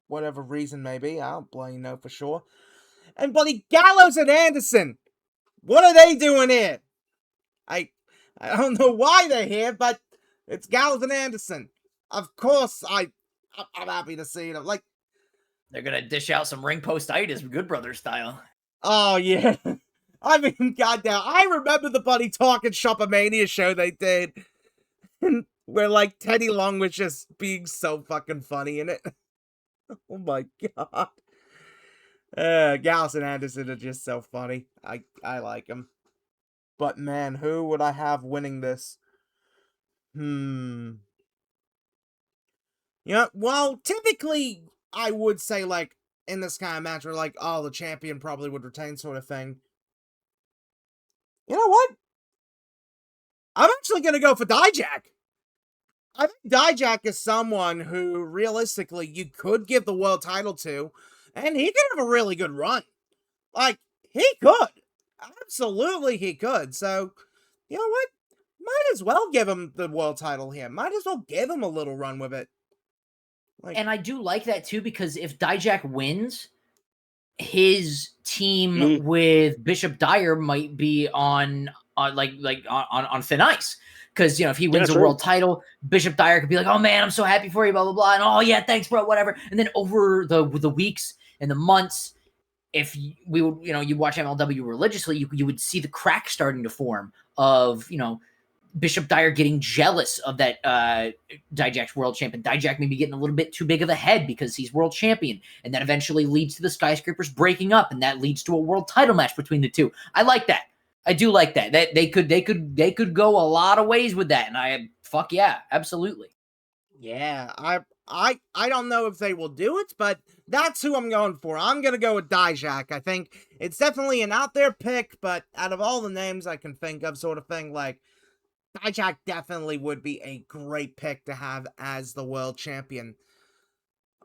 whatever reason, maybe. I don't bloody know for sure. And bloody Gallows and Anderson. What are they doing here? I don't know why they're here, but it's Gallows and Anderson. Of course, I'm happy to see them. Like, They're gonna dish out some ring post-itis, Good Brothers style. oh yeah. I mean, goddamn, I remember the Buddy Talking Shopomania show they did. Where, like, Teddy Long was just being so fucking funny in it. Oh my god. Gallus and Anderson are just so funny. I like them. But man, who would I have winning this? You know, well, typically, I would say, like, in this kind of match, where, like, oh, the champion probably would retain sort of thing. You know what? I'm actually gonna go for Dijak. I think Dijak is someone who, realistically, you could give the world title to, and he could have a really good run. Like, he could. Absolutely he could. So, you know what? Might as well give him the world title here. Might as well give him a little run with it. Like, And I do like that too, because if Dijak wins, his team with Bishop Dyer might be on thin ice. Because, you know, if he wins a world title, Bishop Dyer could be like, oh man, I'm so happy for you, blah, blah, blah. And oh yeah, thanks, bro, whatever. And then over the weeks and the months, if we would, you know, you watch MLW religiously, you would see the crack starting to form of, you know, Bishop Dyer getting jealous of that Dijak's world champion. Dijak maybe getting a little bit too big of a head because he's world champion. And that eventually leads to the Skyscrapers breaking up, and that leads to a world title match between the two. I like that. I do like that. That they could go a lot of ways with that. And fuck yeah, absolutely. yeah, I don't know if they will do it, but that's who I'm going for. I'm gonna go with Dijak. I think it's definitely an out there pick, but out of all the names I can think of, sort of thing, like, Dijak definitely would be a great pick to have as the world champion.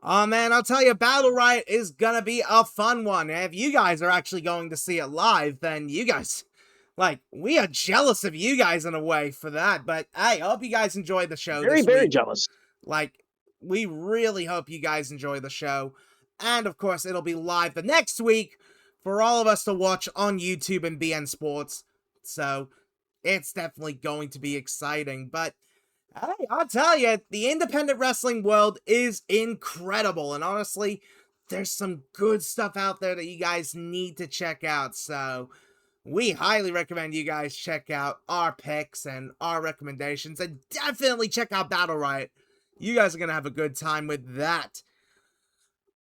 Oh man, I'll tell you, Battle Riot is gonna be a fun one. If you guys are actually going to see it live, then you guys, like, we are jealous of you guys in a way for that. But hey, I hope you guys enjoy the show this week. Very jealous. Like, we really hope you guys enjoy the show. And of course, it'll be live the next week for all of us to watch on YouTube and BN Sports. So, it's definitely going to be exciting. But, hey, I'll tell you, the independent wrestling world is incredible. And honestly, there's some good stuff out there that you guys need to check out. So, we highly recommend you guys check out our picks and our recommendations, and definitely check out Battle Riot. You guys are going to have a good time with that.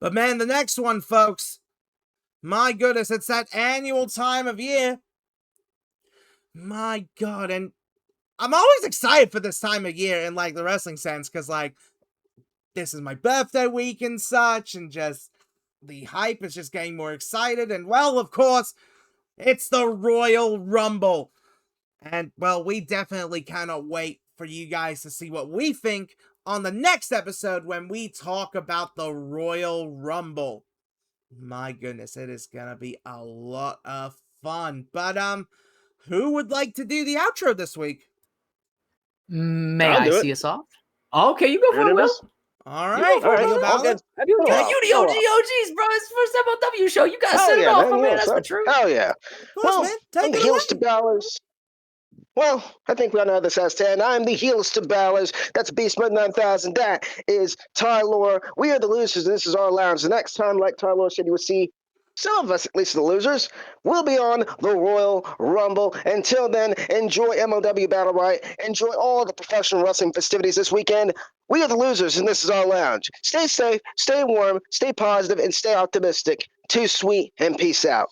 But man, the next one, folks, my goodness, it's that annual time of year. My God, and I'm always excited for this time of year in, like, the wrestling sense, because, like, this is my birthday week and such, and just the hype is just getting more excited, and, well, of course, it's the Royal Rumble. And, well, we definitely cannot wait for you guys to see what we think on the next episode when we talk about the Royal Rumble. My goodness, it is gonna be a lot of fun. But, who would like to do the outro this week? May I'll I do it. see us off? Okay, you go for it, Will. All You right, go for it, All right, brother. all good. You Go the off, go off. OGs, bro. It's the first MLW show. You gotta Hell set it yeah, off, man. my Yeah, man. That's sir. the truth. Hell yeah. Of course, Well, man. I'm Take the it heels away. to Balors. Well, I think we all know how this has to end. I'm the heels to Balors. That's Beast Mode 9000. That is Tyler. We are the losers, and this is our lounge. The next time, like Tyler said, you will see some of us, at least the losers, will be on the Royal Rumble. Until then, enjoy MLW Battle Riot. Enjoy all the professional wrestling festivities this weekend. We are the losers, and this is our lounge. Stay safe, stay warm, stay positive, and stay optimistic. Too sweet, and peace out.